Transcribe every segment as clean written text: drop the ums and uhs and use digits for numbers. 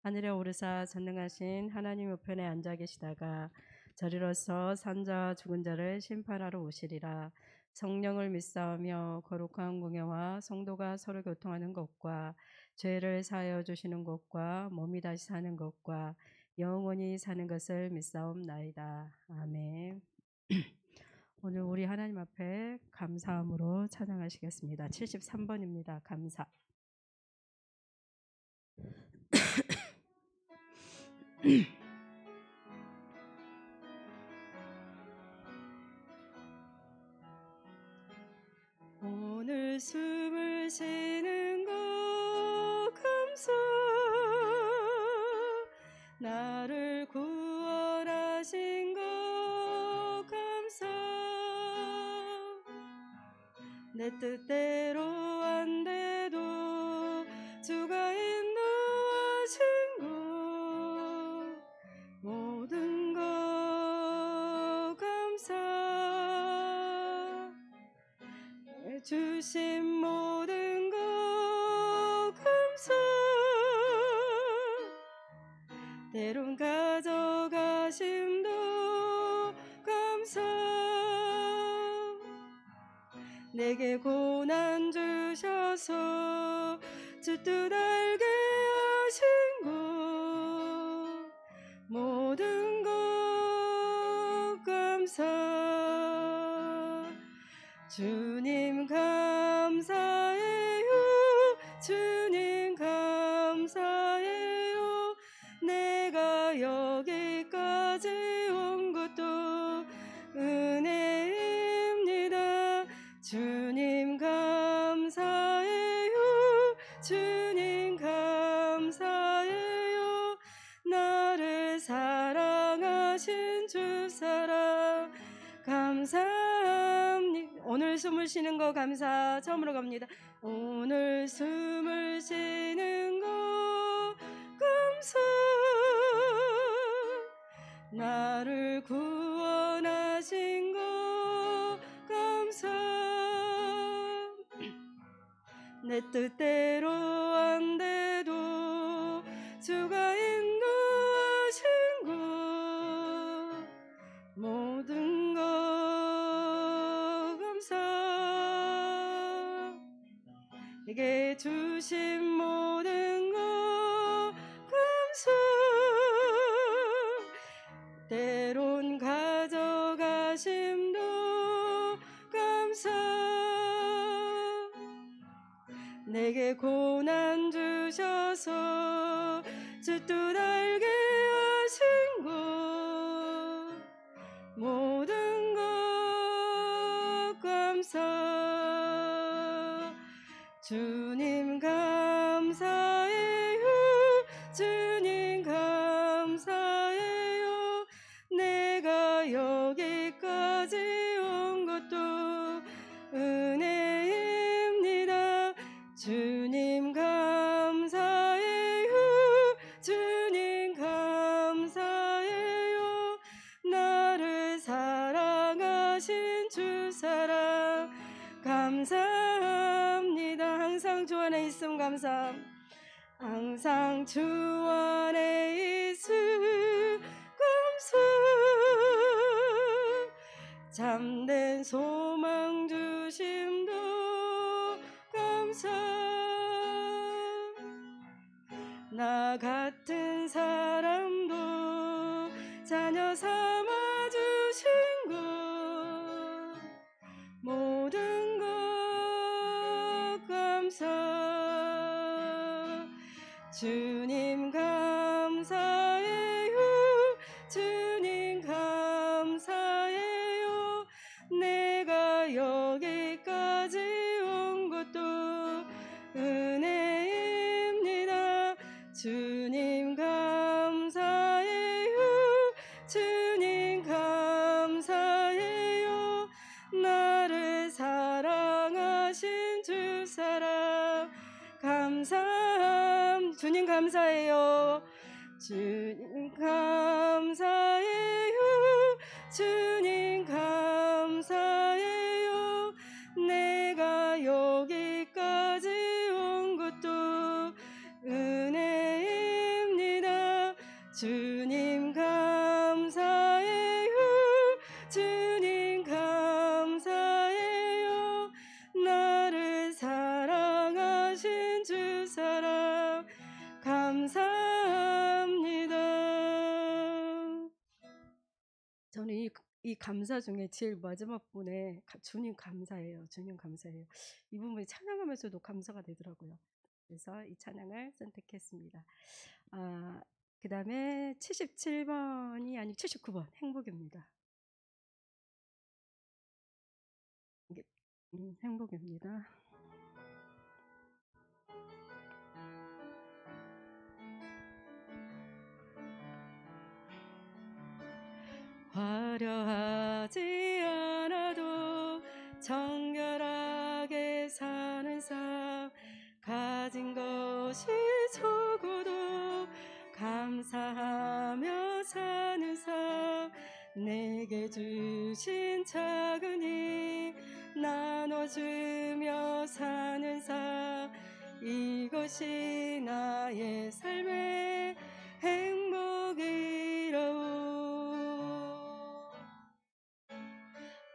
하늘에 오르사 전능하신 하나님 우편에 앉아 계시다가 저리로서 산자와 죽은 자를 심판하러 오시리라. 성령을 믿사오며 거룩한 공예와 성도가 서로 교통하는 것과 죄를 사하여 주시는 것과 몸이 다시 사는 것과 영원히 사는 것을 믿사옵나이다. 아멘. 오늘 우리 하나님 앞에 감사함으로 찬양하시겠습니다. 73번입니다. 감사. 오늘 숨을 쉬는 것 감사, 나를 구원하신 것 감사, 내 뜻대로 안 돼도 주가 인도하신 것 모든 것 감사, 주신 모든 것 감사, 때론 가져가심도 감사, 내게 고난 주셔서 주 뜻 알게 하신 것 모든 것 감사, 주님 감사해요, 주님 감사해요, 내가 여기까지 온 것도 은혜입니다. 주님 감사해요, 주님 감사해요, 나를 사랑하신 주 사랑 감사합니다. 오늘 숨을 쉬는 거 감사. 처음으로 갑니다. 오늘 숨을 쉬는 거 감사, 나를 구원하신 거 감사, 내 뜻대로 안 돼도 주가 인도하신 것 모든 것 감사, 내게 주신 모든 것 감사, 때론 가져가심도 감사, 내게 고난 주셔서 주 뜻 알게 하신 것 모든 것 감사, 주님 감사해요, 주님 감사해요, 내가 여기까지 온 것도 은혜입니다. 주님 감사해요, 주님 감사해요, 나를 사랑하신 주 사랑 감사합니다. 항상 주 안에 있음 감사, 항상 주 안에 있음 감사, 참된 소망 주심도 감사, 나 같은 사람도 자녀 삼아 주신 것 모든 것 감사, 주님 감사해요, 주님 감사해요, 내가 여기까지 온 것도 은혜입니다. 주님 감사해요, 주님 감사해요, 나를 사랑하신 주 사랑 감사함. 주님 감사해요, 주님 감사해요, 주님 감사해요, 내가 여기까지 온 것도 은혜입니다. 주님 감사해요. 주님 감사해요. 나를 사랑하신 주 사랑 감사합니다. 저는 이 감사 중에 제일 마지막 분에 주님 감사해요. 주님 감사해요. 이 부분이 찬양하면서도 감사가 되더라고요. 그래서 이 찬양을 선택했습니다. 그 다음에 77번이 아니 79번 행복입니다. 이게 행복입니다. 화려하지 않아도 정결하게 사는 삶, 가진 것이 적어도 감사하며 사는 삶, 내게 주신 작은 힘 나눠주며 사는 삶, 이것이 나의 삶의 행복이라오.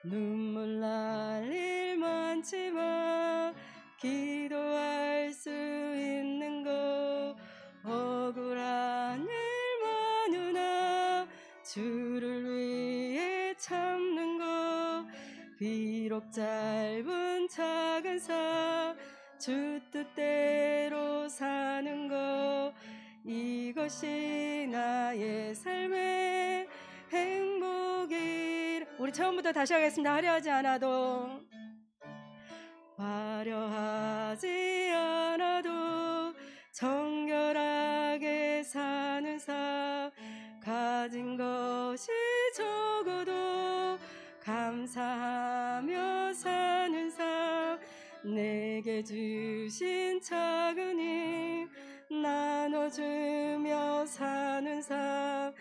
눈물 날 일 많지만 기도할 수 있는 것, 억울한 일 많으나 주를 위해 참는 것, 비록 짧은 작은 삶 주 뜻대로 사는 것, 이것이 나의 삶의 행복이. 우리 처음부터 다시 하겠습니다. 화려하지 않아도 화려하지 않아도 정결하게 사는 삶, 가진 것이 적어도 감사하며 사는 삶, 내게 주신 작은 힘 나눠주며 사는 삶,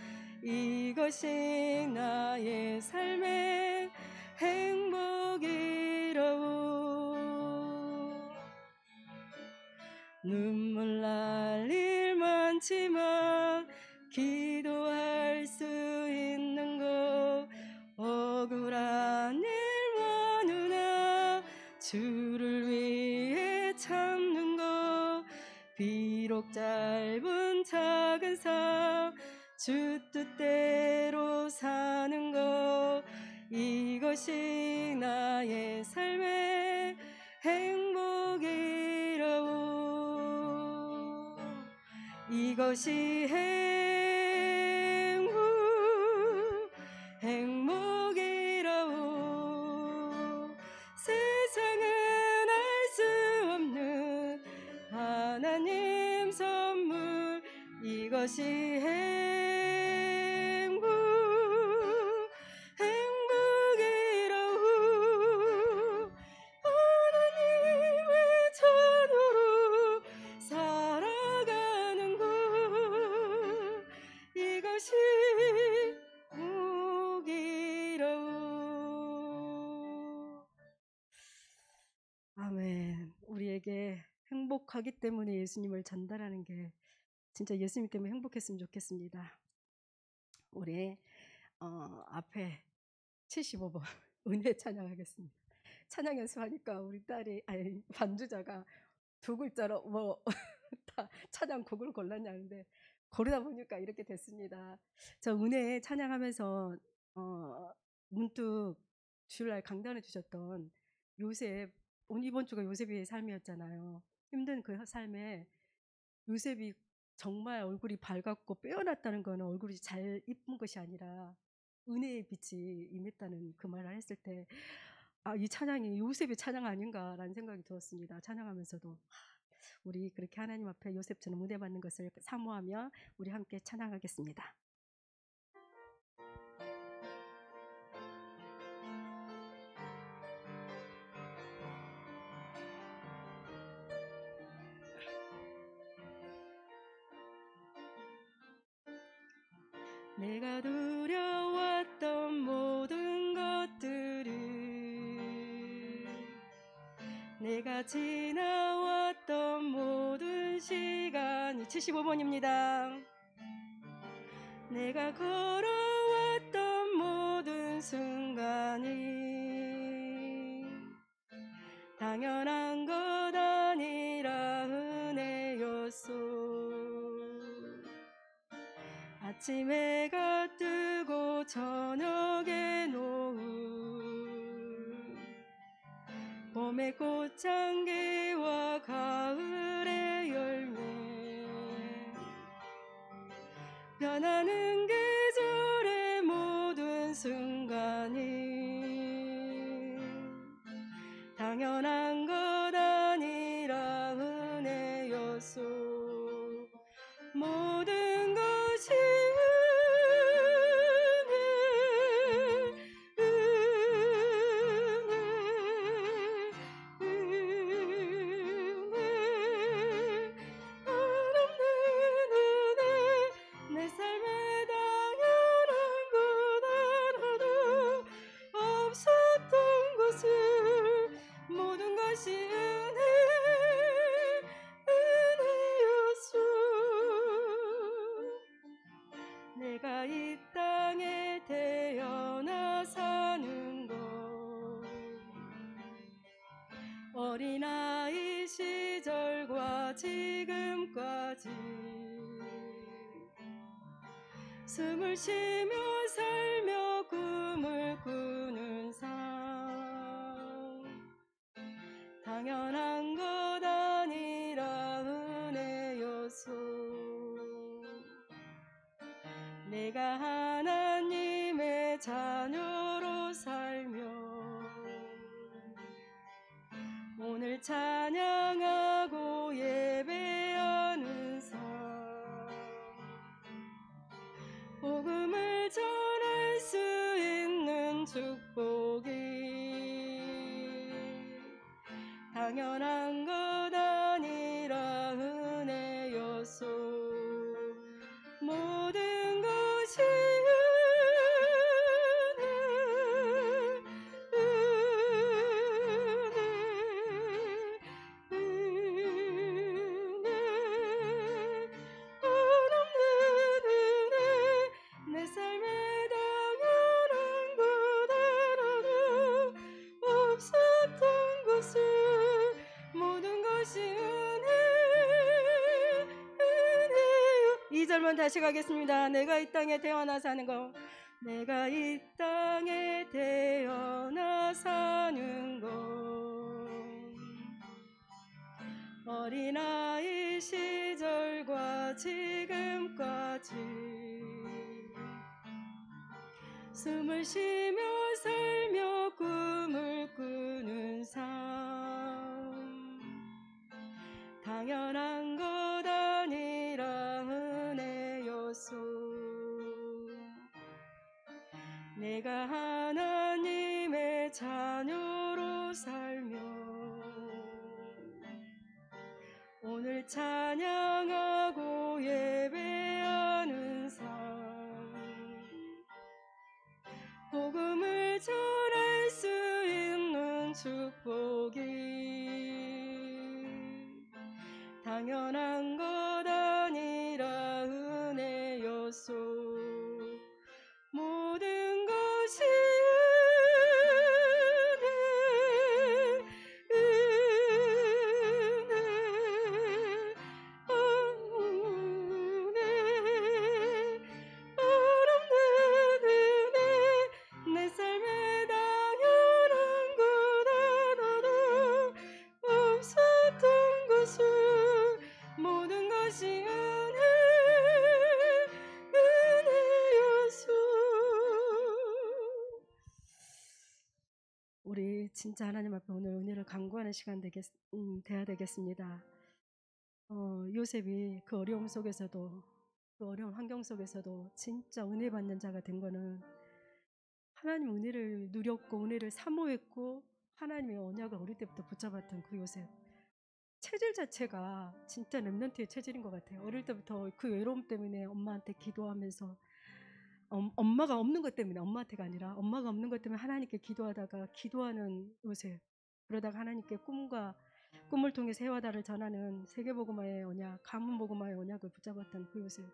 이것이 나의 삶의 행복이라오. 눈물 날 일 많지만 기도할 수 있는 것, 억울한 일 많으나 주를 위해 참는 것, 비록 짧은 작은 삶 주 뜻대로 사는 것, 이것이 나의 삶의 행복이라오. 이것이 행복이라오. 세상은 알 수 없는 하나님 선물, 이것이 행복이라오. 하나님의 자녀로 살아가는 것, 이것이 복이라오. 아멘. 우리에게 행복하기 때문에 예수님을 전달하는 게 진짜 예수님 때문에 행복했으면 좋겠습니다. 우리 앞에 75번 은혜 찬양하겠습니다. 찬양 연습하니까 우리 딸이 반주자가 두 글자로 다 찬양곡을 골랐냐는데 고르다 보니까 이렇게 됐습니다. 저 은혜 찬양하면서 문득 주일날 강단해 주셨던 요셉, 이번 주가 요셉의 삶이었잖아요. 힘든 그 삶에 요셉이 정말 얼굴이 밝았고 빼어났다는 거는 얼굴이 잘 이쁜 것이 아니라 은혜의 빛이 임했다는 그 말을 했을 때, 이 찬양이 요셉의 찬양 아닌가라는 생각이 들었습니다. 찬양하면서도 우리 그렇게 하나님 앞에 요셉처럼 은혜 받는 것을 사모하며 우리 함께 찬양하겠습니다. 내가 두려웠던 모든 것들을, 내가 지나왔던 모든 시간이 75번입니다. 내가 걸어왔던 모든 순간이 당연한 것 아니라 은혜였소. 아침 해가 뜨고 저녁에 노을, 봄의 꽃향기와 가을의 열매, 변하는 계절의 모든 순간이 당연한 것 아니라 은혜였소. 모든 것이 내 삶에 당연한 것 알아도 없었던 것을 모든 것이 은혜였소. 내가 이 땅에 태어나 사는 것, 어린아이 시절과 지금까지 숨을 쉬며 살며 꿈을 꾸는 삶, 당연한 것 아니라 은혜였소. 내가 하나님의 자녀로 살며 오늘 찬양하고 예배하는 삶, 복음을 전할 수 있는 축복이 당연한 것 아니라 은혜였소. 모든 것이 내 삶에 당연한 것 알아도 없었던 것을 모든 것이 은혜요. 2절만 다시 가겠습니다. 내가 이 땅에 태어나 사는 것, 내가 이 땅에 태어나 사는 것, 어린아이 시절과 지금까지 숨을 쉬며 살며 꿈을 꾸는 삶, 당연한 것 아니라 은혜였소. 내가 하나님의 자녀로 살며 오늘 찬양하고 예배하는 삶, 복음을 전할 수 있는 축복이 당연한 것 아니라 은혜였소. 모든 것이 내 삶에 당연한 것 알아도 없었던 것을 모든 것이 은혜였소. 우리 진짜 하나님 앞에 오늘 은혜를 간구하는 시간 돼야 되겠습니다. 요셉이 그 어려움 속에서도, 그 어려운 환경 속에서도 진짜 은혜 받는 자가 된 거는 하나님 은혜를 누렸고 은혜를 사모했고 하나님의 언약을 어릴 때부터 붙잡았던 그 요셉, 체질 자체가 진짜 렘넌트의 체질인 것 같아요. 어릴 때부터 그 외로움 때문에 엄마한테 기도하면서, 엄마가 없는 것 때문에, 엄마한테가 아니라 엄마가 없는 것 때문에 하나님께 기도하다가 기도하는 요셉, 그러다가 하나님께 꿈을 통해 세와다를 전하는 세계복음화의 언약, 가문복음화의 언약을 붙잡았던 그 요셉,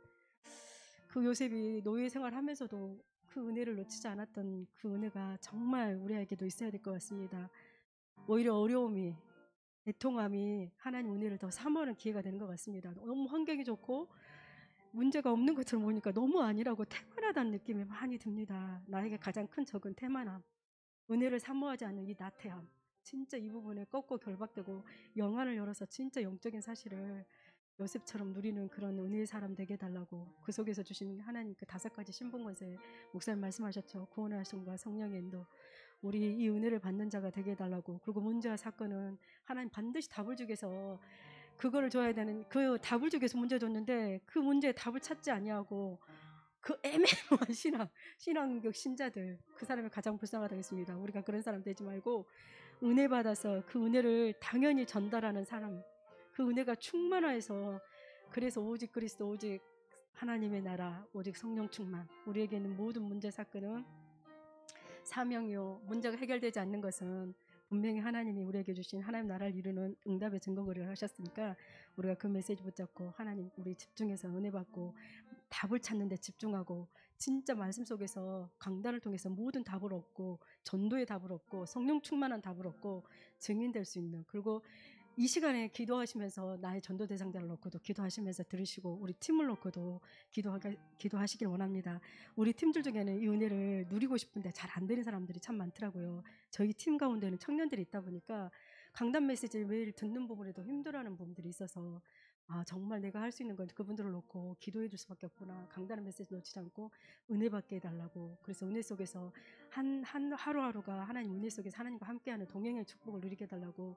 그 요셉이 노예 생활하면서도 그 은혜를 놓치지 않았던 그 은혜가 정말 우리에게도 있어야 될 것 같습니다. 오히려 어려움이, 애통함이 하나님 은혜를 더 사모하는 기회가 되는 것 같습니다. 너무 환경이 좋고 문제가 없는 것처럼 보니까 너무 아니라고 태만하다는 느낌이 많이 듭니다. 나에게 가장 큰 적은 태만함, 은혜를 사모하지 않는 이 나태함. 진짜 이 부분에 꺾고 결박되고 영안을 열어서 진짜 영적인 사실을 요셉처럼 누리는 그런 은혜의 사람 되게 해달라고, 그 속에서 주신 하나님 그 5가지 신분권세 목사님 말씀하셨죠. 구원의 하심과 성령의 인도, 우리 이 은혜를 받는 자가 되게 해달라고. 그리고 문제와 사건은 하나님 반드시 답을 주기 위해서 그거를 줘야 되는, 그 답을 주기 위해서 문제 줬는데 그 문제에 답을 찾지 아니하고 그 애매모호한 신앙적 신자들, 그 사람이 가장 불쌍하다겠습니다. 우리가 그런 사람 되지 말고 은혜 받아서 그 은혜를 당연히 전달하는 사람, 그 은혜가 충만해서, 그래서 오직 그리스도, 오직 하나님의 나라, 오직 성령 충만. 우리에게는 모든 문제 사건은 사명이요, 문제가 해결되지 않는 것은 분명히 하나님이 우리에게 주신 하나님 나라를 이루는 응답의 증거거리를 하셨으니까 우리가 그 메시지 붙잡고 하나님 우리 집중해서 은혜 받고 답을 찾는 데 집중하고, 진짜 말씀 속에서 강단을 통해서 모든 답을 얻고 전도의 답을 얻고 성령 충만한 답을 얻고 증인될 수 있는, 그리고 이 시간에 기도하시면서 나의 전도 대상자를 놓고도 기도하시면서 들으시고 우리 팀을 놓고도 기도하시길 원합니다. 우리 팀들 중에는 이 은혜를 누리고 싶은데 잘 안 되는 사람들이 참 많더라고요. 저희 팀 가운데는 청년들이 있다 보니까 강단 메시지를 매일 듣는 부분에도 힘들어하는 부분들이 있어서, 아 정말 내가 할 수 있는 건 그분들을 놓고 기도해 줄 수밖에 없구나. 강단의 메시지 놓치지 않고 은혜 받게 해달라고. 그래서 은혜 속에서 한 하루하루가 하나님 은혜 속에서 하나님과 함께하는 동행의 축복을 누리게 해달라고.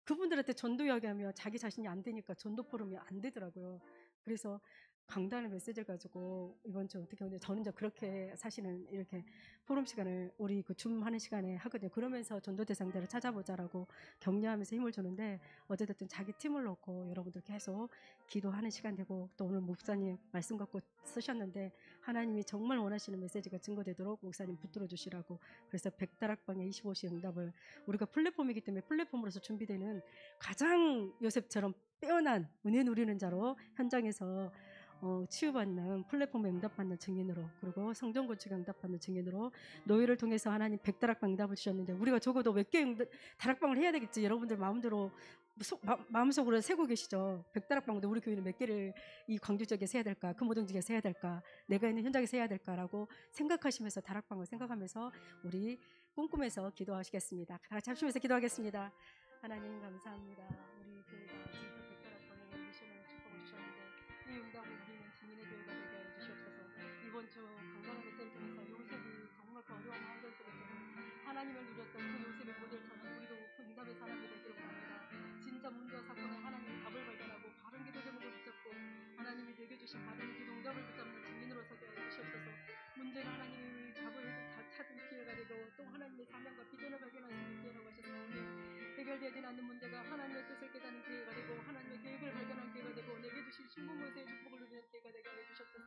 그분들한테 전도 이야기하면 자기 자신이 안 되니까 전도 포럼이 안 되더라고요. 그래서 강단의 메시지를 가지고 이번 주 어떻게 오늘 저는 이제 그렇게 사실은 이렇게 포럼 시간을 우리 그 줌하는 시간에 하거든요. 그러면서 전도 대상자를 찾아보자라고 격려하면서 힘을 주는데, 어쨌든 자기 팀을 놓고 여러분들 계속 기도하는 시간 되고, 또 오늘 목사님 말씀 갖고 쓰셨는데 하나님이 정말 원하시는 메시지가 증거되도록 목사님 붙들어 주시라고. 그래서 100다락방의 25시 응답을 우리가 플랫폼이기 때문에 플랫폼으로서 준비되는 가장 요셉처럼 빼어난 은혜 누리는 자로 현장에서 치유받는, 플랫폼에 응답받는 증인으로, 그리고 성전 건축에 응답받는 증인으로 노예를 통해서 하나님 100다락방 응답을 주셨는데 우리가 적어도 몇 개 다락방을 해야 되겠지. 여러분들 마음대로 마음속으로 세고 계시죠. 100다락방인데 우리 교회는 몇 개를 이 광주 지역에서 해야 될까, 그 모든 지역에서 해야 될까, 내가 있는 현장에서 해야 될까라고 생각하시면서 다락방을 생각하면서 우리 꿈꾸면서 기도하시겠습니다. 다 같이 합심해서 기도하겠습니다. 하나님 감사합니다. 우리 교회가 진짜 100다락방의 미션을 축복을 주셨는데 이 응답을 누리는 증인의 교회가 되게 해주시옵소서. 이번 주 강단의 메시지를 통해서 요셉이 정말 그 어려운 환경 속에서도 하나님을 누렸던 그 요셉의 모델처럼 우리도 그 응답의 사람이 되기를 원합니다. 진짜 문제와 사건에 하나님의 답을 발견하고 바른 기도 제목을 붙잡고 하나님이 내게 주신 바른 기도 응답을 붙잡는 증인으로 서게 해주시옵소서. 문제는 하나님이 답을 찾은 기회가 되고 또 하나님의 사명과 비전을 발견할 수 있는 기회라고 하셨사오니, 해결되지 않는 문제가 하나님의 뜻을 깨닫는 기회가 되고 하나님의 계획을 발견하는 기회가 되고 내게 주신 신분문세의 축복을 누리는 기회가 되게 해주셨소서.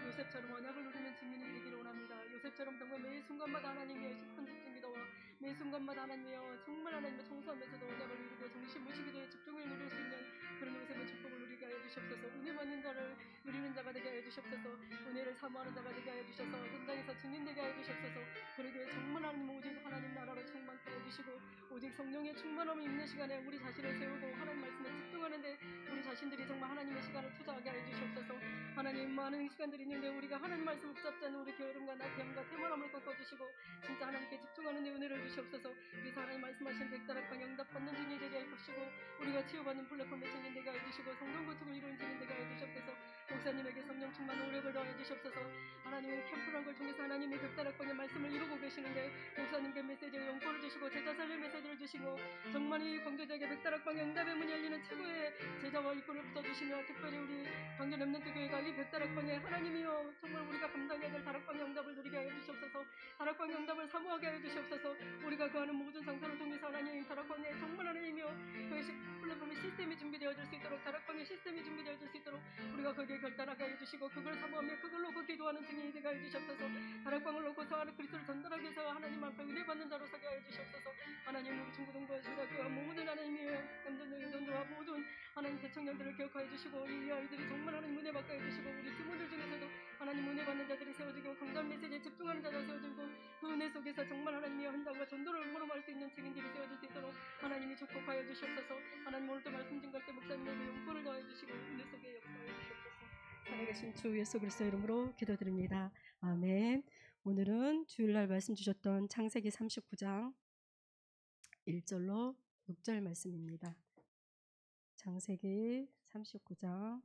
요셉처럼 언약을 누리는 증인이 되기를 원합니다. 요셉처럼 정말 매 순간마다 하나님의 깊은 집중 기도와 매 순간마다 하나님의 정말 하나님의 청소하면서도 언약을 누리고 정신 무시 기도에 집중을 누릴 수 있는 그런 요셉의 축복을 누리게 하여 주시옵소서. 은혜 받는 자를 누리는 자가 되게 하여 주시옵소서. 은혜를 사모하는 자가 되게 하여 주셔서 현장에서 증인 되게 하여 주시옵소서. 그러기에 정말 하나님 오직 하나님 나라를 충만케 해주시고 오직 성령의 충만함이 있는 시간에 우리 자신을 세우고 하나님 말씀에 집중하는데 우리 자신들이 정말 하나님의 시간을 투자하게 해 주시옵소서. 하나님 많은 시간들이 있는데 우리가 하나님 말씀을 붙잡지 않는 우리 게으름과 나태함과 태만함을 꺾어주시고 진짜 하나님께 집중하는 데 은혜를 주시옵소서. 그래서 하나님 말씀하신 100다락방 응답받는 증인 되게 해주시고 우리가 치유받는 플랫폼의 증인 되게 해주시고 성전 건축을 이루는 증인 되게 해주시옵소서. 목사님에게 성령 충만 오력을 더해 주시옵소서. 하나님의 캠프라는 걸 통해서 하나님의 100다락방의 말씀을 이루고 계시는데 목사님께 메시지를 용포를 주시고 제자 살릴 메시지를 주시고 정말 이 광주지역의 100다락방의 응답의 문이 열리는 최고의 제자와 일꾼을 붙여주시며 특별히 우리 광주 렘넌트 교회가 이 100다락방에 하나님이여 정말 우리가 감당해야 될 다락방의 응답을 누리게 하여 주시옵소서. 다락방의 응답을 사모하게 하여 주시옵소서. 우리가 구하는 모든 상사를 통해서 하나님 다락방에 정말 하나님이여 그 플랫폼의 시스템이 준비되어질 수 있도록 다락방의 시스템이 준비되어질 수 있도록 우리가 거기에 결단하게 해주시고 그걸 사모하며 그걸 놓고 기도하는 증인이 되게 해주시옵소서. 다락방을 놓고서 하나님 그리스도를 전달하기 위해서 하나님 앞에 은혜 받는 자로 서게 해주시옵소서. 하나님 우리 중고등부와 중학교와 모든 하나님의 남전도 여전도와 모든 하나님 대청년들을 기억하여 주시고 이 아이들이 정말 하나님 은혜 받게 해주시고 우리 팀원들 중에서도 하나님 세워주시고 강단 메시지에 집중하는 자들 세워주고 그 은혜 속에서 정말 하나님의 헌장과 전도를 물어볼 수 있는 책임들이 세워질 수 있도록 하나님이 축복하여 주시옵소서. 하나님 오늘도 말씀 증거할 때 목사님에게 용서를 더해 주시고 은혜 속에 역사해 주시옵소서. 살아계신 주 예수 그리스도 이름으로 기도드립니다. 아멘. 오늘은 주일날 말씀 주셨던 창세기 39장 1절로 6절 말씀입니다. 창세기 39장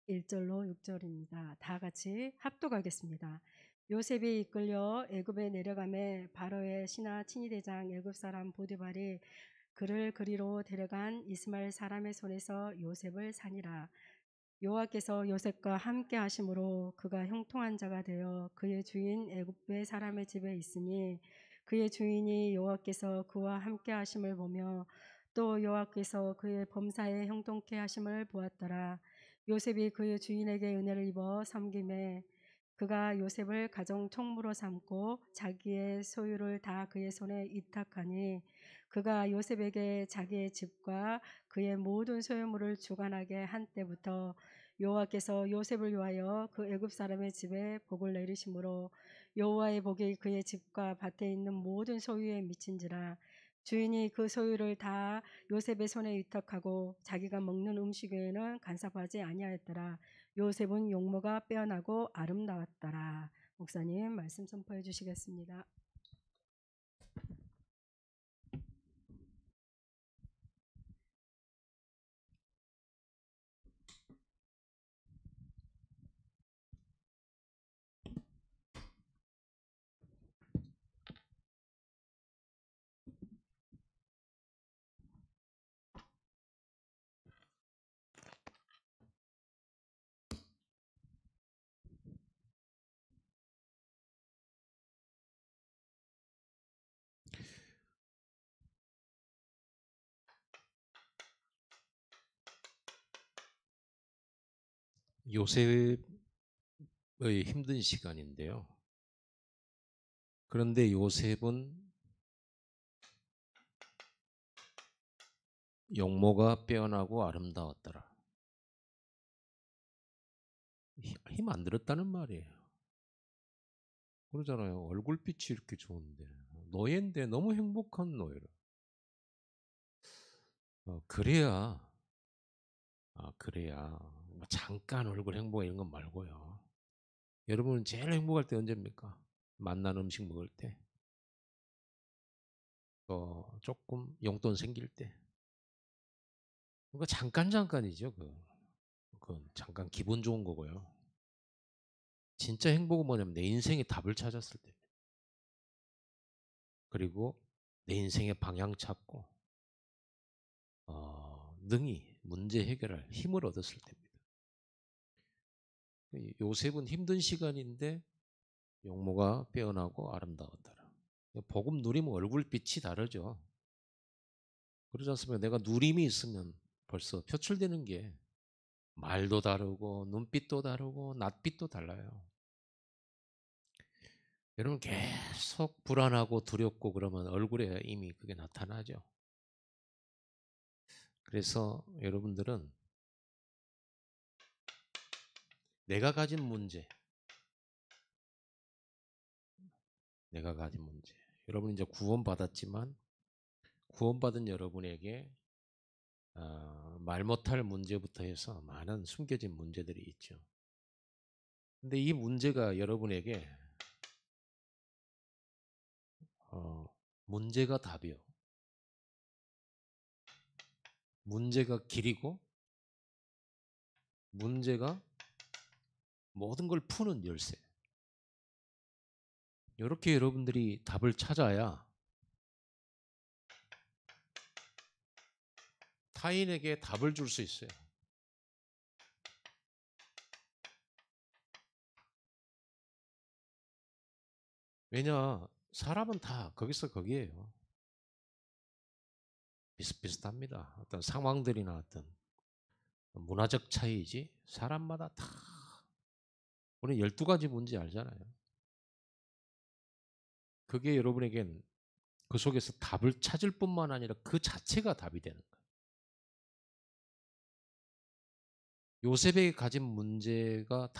1절로 6절입니다. 다 같이 합독하겠습니다. 요셉이 이끌려 애굽에 내려가매 바로의 신하 친위대장 애굽 사람 보디발이 그를 그리로 데려간 이스마엘 사람의 손에서 요셉을 사니라. 여호와께서 요셉과 함께 하심으로 그가 형통한 자가 되어 그의 주인 애굽의 사람의 집에 있으니 그의 주인이 여호와께서 그와 함께 하심을 보며 또 여호와께서 그의 범사에 형통케 하심을 보았더라. 요셉이 그의 주인에게 은혜를 입어 섬김에 그가 요셉을 가정 총무로 삼고 자기의 소유를 다 그의 손에 위탁하니 그가 요셉에게 자기의 집과 그의 모든 소유물을 주관하게 한 때부터 여호와께서 요셉을 위하여 그 애굽 사람의 집에 복을 내리심으로 여호와의 복이 그의 집과 밭에 있는 모든 소유에 미친지라. 주인이 그 소유를 다 요셉의 손에 위탁하고 자기가 먹는 음식 외에는 간섭하지 아니하였더라. 요셉은 용모가 빼어나고 아름다웠더라. 목사님 말씀 선포해 주시겠습니다. 요셉의 힘든 시간인데요. 그런데 요셉은 용모가 빼어나고 아름다웠더라. 힘 안 들었다는 말이에요. 그러잖아요. 얼굴빛이 이렇게 좋은데 노예인데 너무 행복한 노예라. 그래야 뭐 잠깐 얼굴 행복 이런 건 말고요. 여러분은 제일 행복할 때 언제입니까? 맛난 음식 먹을 때, 또 조금 용돈 생길 때. 그거 잠깐이죠. 그건 잠깐 기분 좋은 거고요. 진짜 행복은 뭐냐면 내 인생의 답을 찾았을 때, 그리고 내 인생의 방향 찾고 능히 문제 해결할 힘을 얻었을 때입니다. 요셉은 힘든 시간인데 용모가 빼어나고 아름다웠더라. 복음 누리면 얼굴빛이 다르죠. 그러지 않습니까? 내가 누림이 있으면 벌써 표출되는 게 말도 다르고 눈빛도 다르고 낯빛도 달라요. 여러분 계속 불안하고 두렵고 그러면 얼굴에 이미 그게 나타나죠. 그래서 여러분들은 내가 가진 문제, 여러분 이제 구원받았지만 구원받은 여러분에게 말 못할 문제부터 해서 많은 숨겨진 문제들이 있죠. 근데 이 문제가 여러분에게 문제가 답이요. 문제가 길이고 문제가 모든 걸 푸는 열쇠. 이렇게 여러분들이 답을 찾아야 타인에게 답을 줄 수 있어요. 왜냐, 사람은 다 거기서 거기에요. 비슷비슷합니다. 어떤 상황들이나 어떤 문화적 차이지 사람마다 다 우리 12가지 문제 알잖아요. 그게 여러분에겐 그 속에서 답을 찾을 뿐만 아니라 그 자체가 답이 되는 거예요. 요셉이 가진 문제가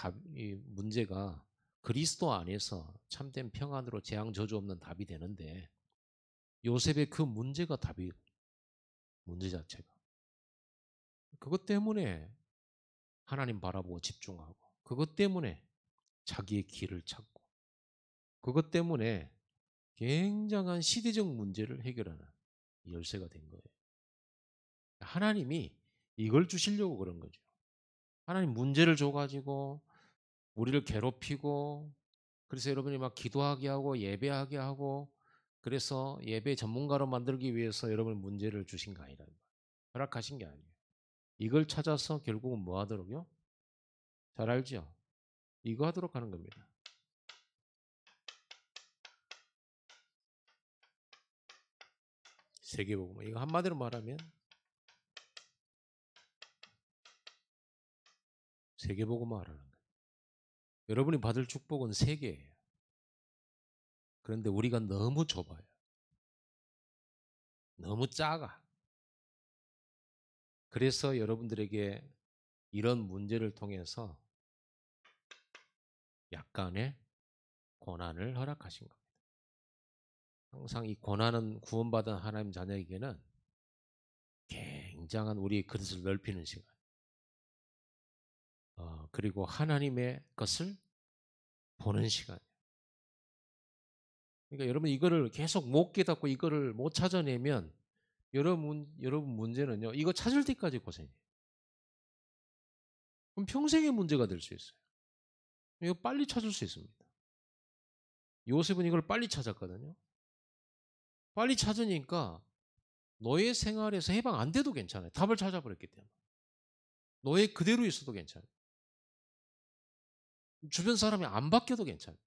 그리스도 안에서 참된 평안으로 재앙 저주 없는 답이 되는데, 요셉의 그 문제가 답이, 문제 자체가. 그것 때문에 하나님 바라보고 집중하고, 그것 때문에 자기의 길을 찾고, 그것 때문에 굉장한 시대적 문제를 해결하는 열쇠가 된 거예요. 하나님이 이걸 주시려고 그런 거죠. 하나님 문제를 줘가지고 우리를 괴롭히고, 그래서 여러분이 막 기도하게 하고 예배하게 하고, 그래서 예배 전문가로 만들기 위해서 여러분 문제를 주신 거 아니라, 허락하신 게 아니에요. 이걸 찾아서 결국은 뭐 하도록요? 잘 알죠? 이거 하도록 하는 겁니다. 세계복음. 이거 한마디로 말하면 세계복음화라는 거예요. 여러분이 받을 축복은 세 개예요. 그런데 우리가 너무 좁아요. 너무 작아. 그래서 여러분들에게 이런 문제를 통해서 약간의 고난을 허락하신 겁니다. 항상 이 고난은 구원받은 하나님 자녀에게는 굉장한 우리의 그릇을 넓히는 시간. 그리고 하나님의 것을 보는 시간. 그러니까 여러분 이거를 계속 못 깨닫고 이거를 못 찾아내면 여러분 문제는요. 이거 찾을 때까지 고생이에요. 그럼 평생의 문제가 될 수 있어요. 이거 빨리 찾을 수 있습니다. 요셉은 이걸 빨리 찾았거든요. 빨리 찾으니까 노예 생활에서 해방 안 돼도 괜찮아요. 답을 찾아버렸기 때문에. 노예 그대로 있어도 괜찮아요. 주변 사람이 안 바뀌어도 괜찮아요.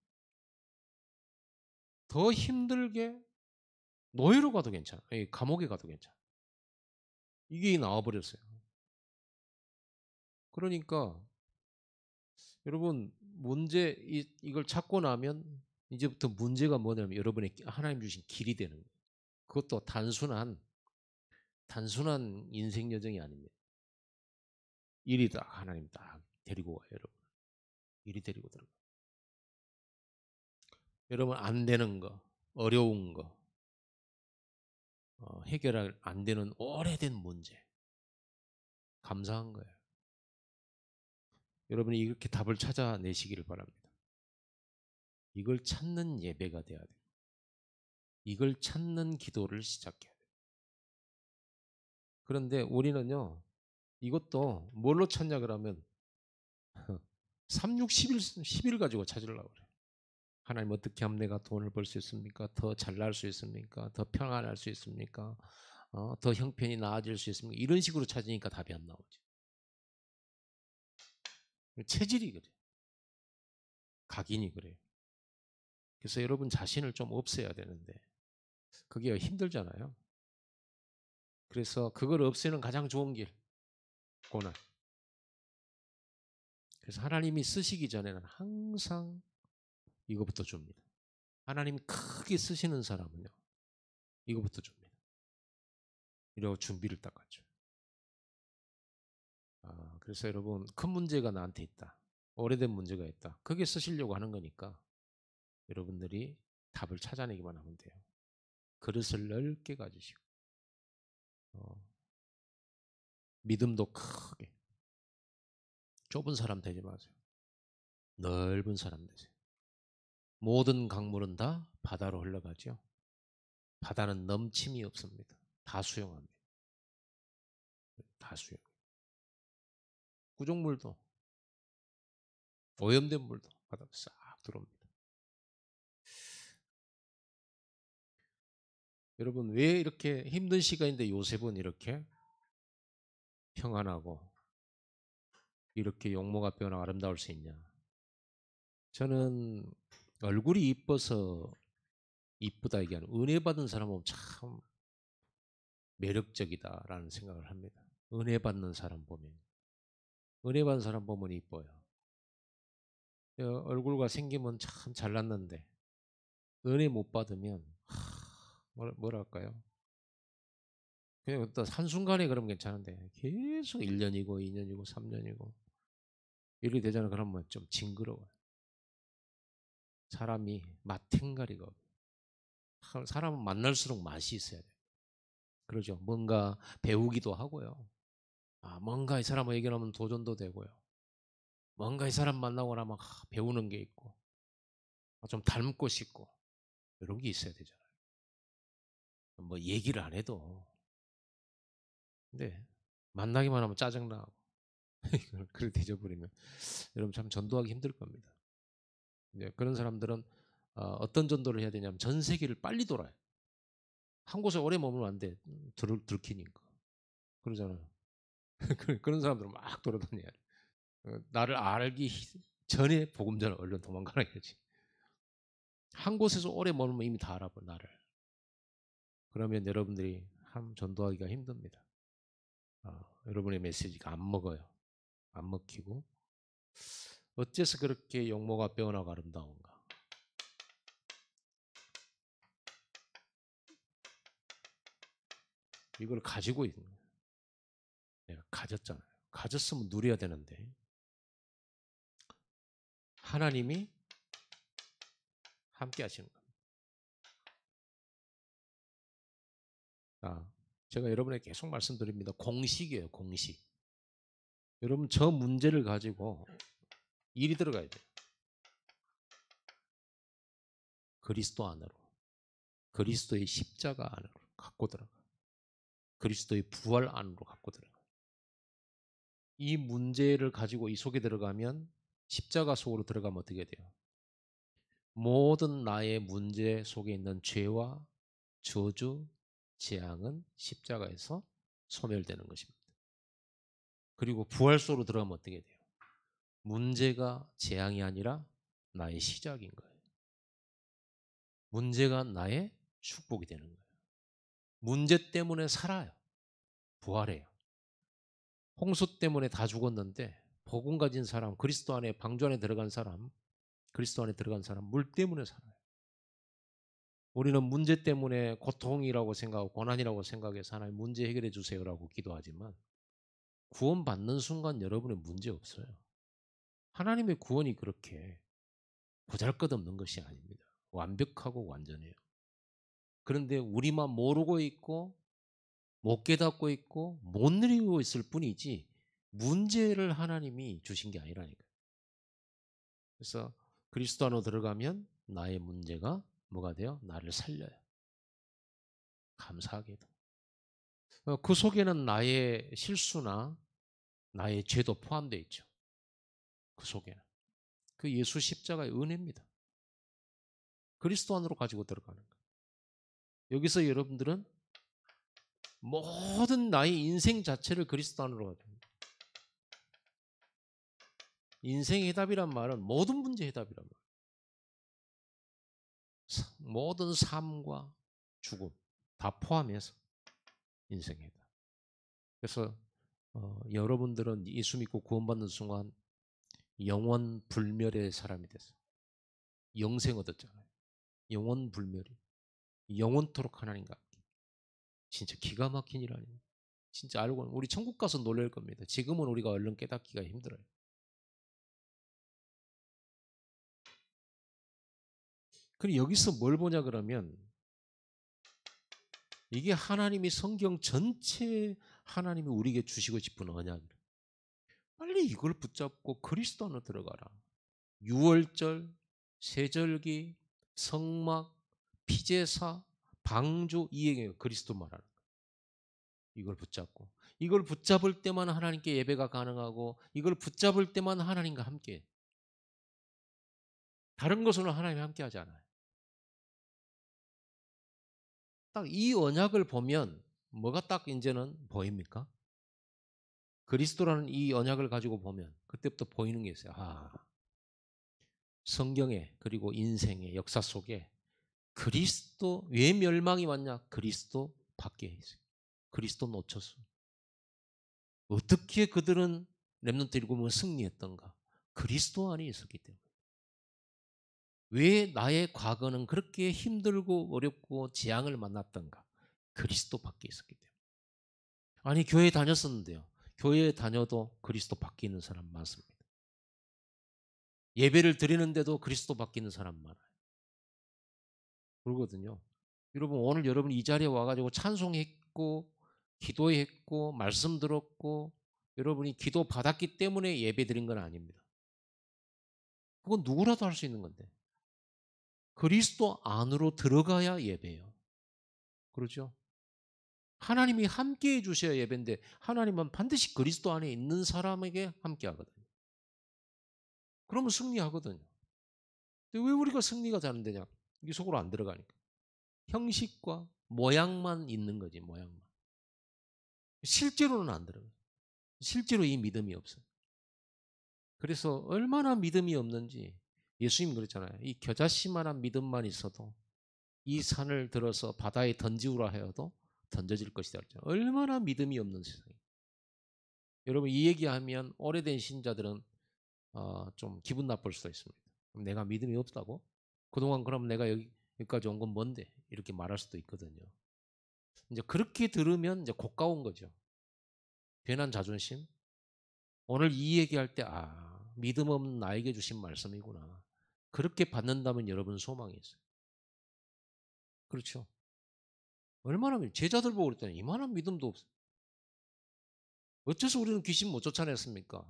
더 힘들게 노예로 가도 괜찮아요. 감옥에 가도 괜찮아요. 이게 나와버렸어요. 그러니까 여러분 이걸 찾고 나면 이제부터 문제가 뭐냐면 여러분의 하나님 주신 길이 되는 거예요. 그것도 단순한 인생 여정이 아닙니다. 일이 딱 하나님 딱 데리고 와요, 여러분. 일이 데리고 들어가. 여러분 안 되는 거, 어려운 거, 해결 안 되는 오래된 문제. 감사한 거예요. 여러분이 이렇게 답을 찾아내시기를 바랍니다. 이걸 찾는 예배가 돼야 돼요. 이걸 찾는 기도를 시작해야 돼요. 그런데 우리는요, 이것도 뭘로 찾냐 그러면 3, 6, 10일 가지고 찾으려고 그래요. 하나님 어떻게 하면 내가 돈을 벌 수 있습니까? 더 잘날 수 있습니까? 더 평안할 수 있습니까? 더 형편이 나아질 수 있습니까? 이런 식으로 찾으니까 답이 안 나오죠. 체질이 그래요. 각인이 그래요. 그래서 여러분 자신을 좀 없애야 되는데 그게 힘들잖아요. 그래서 그걸 없애는 가장 좋은 길, 고난. 그래서 하나님이 쓰시기 전에는 항상 이거부터 줍니다. 하나님이 크게 쓰시는 사람은요, 이거부터 줍니다. 이러고 준비를 딱 갖죠. 그래서 여러분, 큰 문제가 나한테 있다. 오래된 문제가 있다. 그게 쓰시려고 하는 거니까 여러분들이 답을 찾아내기만 하면 돼요. 그릇을 넓게 가지시고, 믿음도 크게. 좁은 사람 되지 마세요. 넓은 사람 되세요. 모든 강물은 다 바다로 흘러가죠. 바다는 넘침이 없습니다. 다 수용합니다. 다 수용. 구종물도 오염된 물도 바다로 싹 들어옵니다. 여러분 왜 이렇게 힘든 시간인데 요셉은 이렇게 평안하고 이렇게 용모가 변하고 아름다울 수 있냐? 저는 얼굴이 이뻐서 이쁘다 얘기하는 은혜 받은 사람은 참 매력적이다라는 생각을 합니다. 은혜 받는 사람 보면 은혜 받는 사람 보면 이뻐요. 얼굴과 생김은 참 잘났는데 은혜 못 받으면 뭐랄까요? 그냥 어떤 한순간에 그러면 괜찮은데 계속 1년이고 2년이고 3년이고 이렇게 되잖아요. 그러면 좀 징그러워요. 사람이 맛탱가리가 없어요. 사람은 만날수록 맛이 있어야 돼요. 그러죠. 뭔가 배우기도 하고요. 뭔가 이 사람과 얘기하면 도전도 되고요. 뭔가 이 사람 만나고 나면 배우는 게 있고 좀 닮고 싶고 이런 게 있어야 되잖아요. 뭐 얘기를 안 해도. 근데 만나기만 하면 짜증나고 그걸 잊어버리면 여러분 참 전도하기 힘들 겁니다. 그런 사람들은 어떤 전도를 해야 되냐면 전 세계를 빨리 돌아요. 한 곳에 오래 머물면 안 돼. 들키니까. 그러잖아요. 그런 사람들은 막 돌아다녀야 돼. 나를 알기 전에 복음 전을 얼른 도망가야지. 한 곳에서 오래 머물면 이미 다 알아봐, 나를. 그러면 여러분들이 전도하기가 힘듭니다. 여러분의 메시지가 안 먹어요. 안 먹히고. 어째서 그렇게 용모가 빼어나고 아름다운가? 이걸 가지고 있는 거예요. 내가 가졌잖아요. 가졌으면 누려야 되는데 하나님이 함께 하시는 겁니다. 제가 여러분에게 계속 말씀드립니다. 공식이에요. 공식. 여러분 저 문제를 가지고 일이 들어가야 돼요. 그리스도 안으로. 그리스도의 십자가 안으로 갖고 들어가. 그리스도의 부활 안으로 갖고 들어가. 이 문제를 가지고 이 속에 들어가면 십자가 속으로 들어가면 어떻게 돼요? 모든 나의 문제 속에 있는 죄와 저주, 재앙은 십자가에서 소멸되는 것입니다. 그리고 부활 속으로 들어가면 어떻게 돼요? 문제가 재앙이 아니라 나의 시작인 거예요. 문제가 나의 축복이 되는 거예요. 문제 때문에 살아요. 부활해요. 홍수 때문에 다 죽었는데 복음 가진 사람, 그리스도 안에 방주 안에 들어간 사람, 그리스도 안에 들어간 사람 물 때문에 살아요. 우리는 문제 때문에 고통이라고 생각하고 고난이라고 생각해서 하나님 문제 해결해 주세요라고 기도하지만 구원받는 순간 여러분의 문제 없어요. 하나님의 구원이 그렇게 보잘것없는 것이 아닙니다. 완벽하고 완전해요. 그런데 우리만 모르고 있고 못 깨닫고 있고 못 누리고 있을 뿐이지 문제를 하나님이 주신 게 아니라니까요. 그래서 그리스도 안으로 들어가면 나의 문제가 뭐가 돼요? 나를 살려요. 감사하게도. 그 속에는 나의 실수나 나의 죄도 포함되어 있죠. 그 속에는. 그 예수 십자가의 은혜입니다. 그리스도 안으로 가지고 들어가는 거예요. 여기서 여러분들은 모든 나의 인생 자체를 그리스도 안으로 가져요. 인생의 해답이란 말은 모든 문제의 해답이란 말이에요. 모든 삶과 죽음 다 포함해서 인생의 해답. 그래서 여러분들은 예수 믿고 구원받는 순간 영원 불멸의 사람이 됐어요. 영생 얻었잖아요. 영원 불멸이. 영원토록 하나님과 함께. 진짜 기가 막힌 일 아니에요. 진짜 알고 우리 천국 가서 놀랄 겁니다. 지금은 우리가 얼른 깨닫기가 힘들어요. 그럼 여기서 뭘 보냐 그러면 이게 하나님이 성경 전체 하나님이 우리에게 주시고 싶은 언약이에요. 빨리 이걸 붙잡고 그리스도 안으로 들어가라. 유월절, 세절기, 성막, 피제사, 방주 이 얘기가 그리스도 말하는 거예요. 이걸 붙잡고 이걸 붙잡을 때만 하나님께 예배가 가능하고 이걸 붙잡을 때만 하나님과 함께 다른 것으로는 하나님이 함께 하지 않아요. 딱 이 언약을 보면 뭐가 딱 이제는 보입니까? 그리스도라는 이 언약을 가지고 보면 그때부터 보이는 게 있어요. 성경에 그리고 인생의 역사 속에 그리스도 왜 멸망이 왔냐? 그리스도 밖에 있어요. 그리스도 놓쳤어. 어떻게 그들은 렘넌트 일곱은 승리했던가? 그리스도 안에 있었기 때문에. 왜 나의 과거는 그렇게 힘들고 어렵고 재앙을 만났던가? 그리스도 밖에 있었기 때문에. 아니 교회 다녔었는데요. 교회 다녀도 그리스도 바뀌는 사람 많습니다. 예배를 드리는데도 그리스도 바뀌는 사람 많아요. 그러거든요. 여러분 오늘 여러분 이 자리에 와가지고 찬송했고 기도했고 말씀 들었고 여러분이 기도 받았기 때문에 예배 드린 건 아닙니다. 그건 누구라도 할 수 있는 건데 그리스도 안으로 들어가야 예배예요. 그렇죠? 하나님이 함께 해주셔야 예배인데 하나님은 반드시 그리스도 안에 있는 사람에게 함께 하거든요. 그러면 승리하거든요. 근데 왜 우리가 승리가 잘 안 되냐? 이게 속으로 안 들어가니까. 형식과 모양만 있는 거지, 모양만. 실제로는 안 들어가요. 실제로 이 믿음이 없어요. 그래서 얼마나 믿음이 없는지 예수님 그랬잖아요. 이 겨자씨만한 믿음만 있어도 이 산을 들어서 바다에 던지우라 하여도 던져질 것이다. 얼마나 믿음이 없는 세상이에요. 여러분 이 얘기하면 오래된 신자들은 좀 기분 나쁠 수도 있습니다. 내가 믿음이 없다고? 그동안 그럼 내가 여기까지 온 건 뭔데? 이렇게 말할 수도 있거든요. 이제 그렇게 들으면 이제 고가운 거죠. 괜한 자존심. 오늘 이 얘기할 때 믿음 없는 나에게 주신 말씀이구나. 그렇게 받는다면 여러분 소망이 있어요. 그렇죠. 얼마나 제자들 보고 그랬더니 이만한 믿음도 없어요. 어째서 우리는 귀신 못 쫓아냈습니까?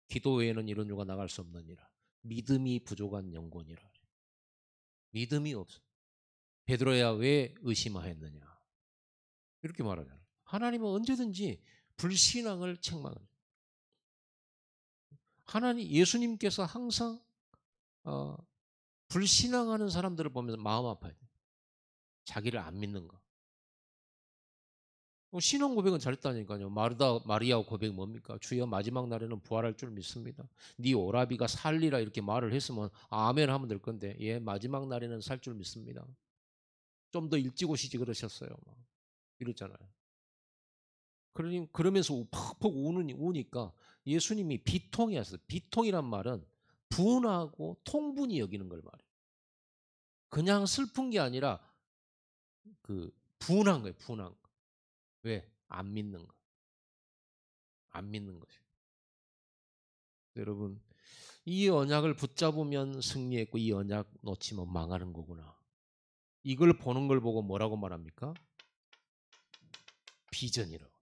기도 외에는 이런 유가 나갈 수 없느니라. 믿음이 부족한 영혼이라. 믿음이 없어. 베드로야 왜 의심하였느냐. 이렇게 말하잖아요. 하나님은 언제든지 불신앙을 책망을. 하나님 예수님께서 항상 어, 불신앙하는 사람들을 보면서 마음 아파요. 자기를 안 믿는 거. 신앙 고백은 잘했다니까요. 마리아 고백 뭡니까? 주여 마지막 날에는 부활할 줄 믿습니다. 네 오라비가 살리라 이렇게 말을 했으면 아멘 하면 될 건데 마지막 날에는 살 줄 믿습니다. 좀 더 일찍 오시지 그러셨어요. 이랬잖아요. 그러면서 팍팍 우니까 예수님이 비통이었어요. 비통이란 말은 분하고 통분이 여기는 걸 말해요. 그냥 슬픈 게 아니라 분한 거예요. 분한 거. 왜? 안 믿는 거. 안 믿는 거죠. 여러분 이 언약을 붙잡으면 승리했고 이 언약 놓치면 망하는 거구나. 이걸 보는 걸 보고 뭐라고 말합니까? 비전이라고.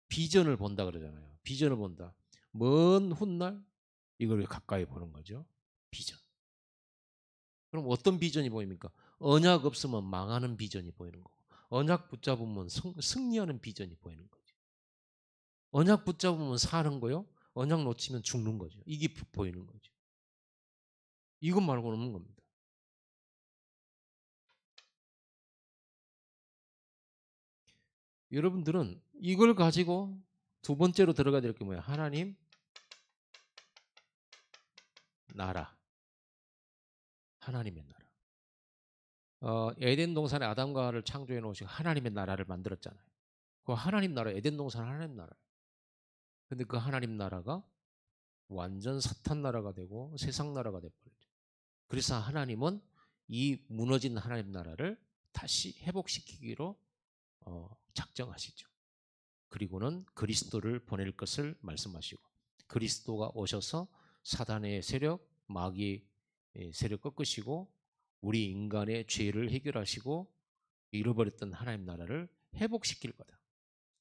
비전을 본다 그러잖아요. 비전을 본다. 먼 훗날 이걸 가까이 보는 거죠. 비전. 그럼 어떤 비전이 보입니까? 언약 없으면 망하는 비전이 보이는 거고 언약 붙잡으면 승리하는 비전이 보이는 거죠. 언약 붙잡으면 사는 거요. 언약 놓치면 죽는 거죠. 이게 보이는 거죠. 이것 말고는 없는 겁니다. 여러분들은 이걸 가지고 두 번째로 들어가야 될 게 뭐예요? 하나님 나라. 하나님의 나라. 에덴 동산에 아담과 하와를 창조해 놓으시고 하나님의 나라를 만들었잖아요. 그 하나님 나라, 에덴 동산 하나님 나라. 근데 그 하나님 나라가 완전 사탄 나라가 되고 세상 나라가 돼버렸죠. 그래서 하나님은 이 무너진 하나님 나라를 다시 회복시키기로 작정하시죠. 그리고는 그리스도를 보낼 것을 말씀하시고 그리스도가 오셔서 사단의 세력, 마귀의 세력 꺾으시고 우리 인간의 죄를 해결하시고 잃어버렸던 하나님 나라를 회복시킬 거다.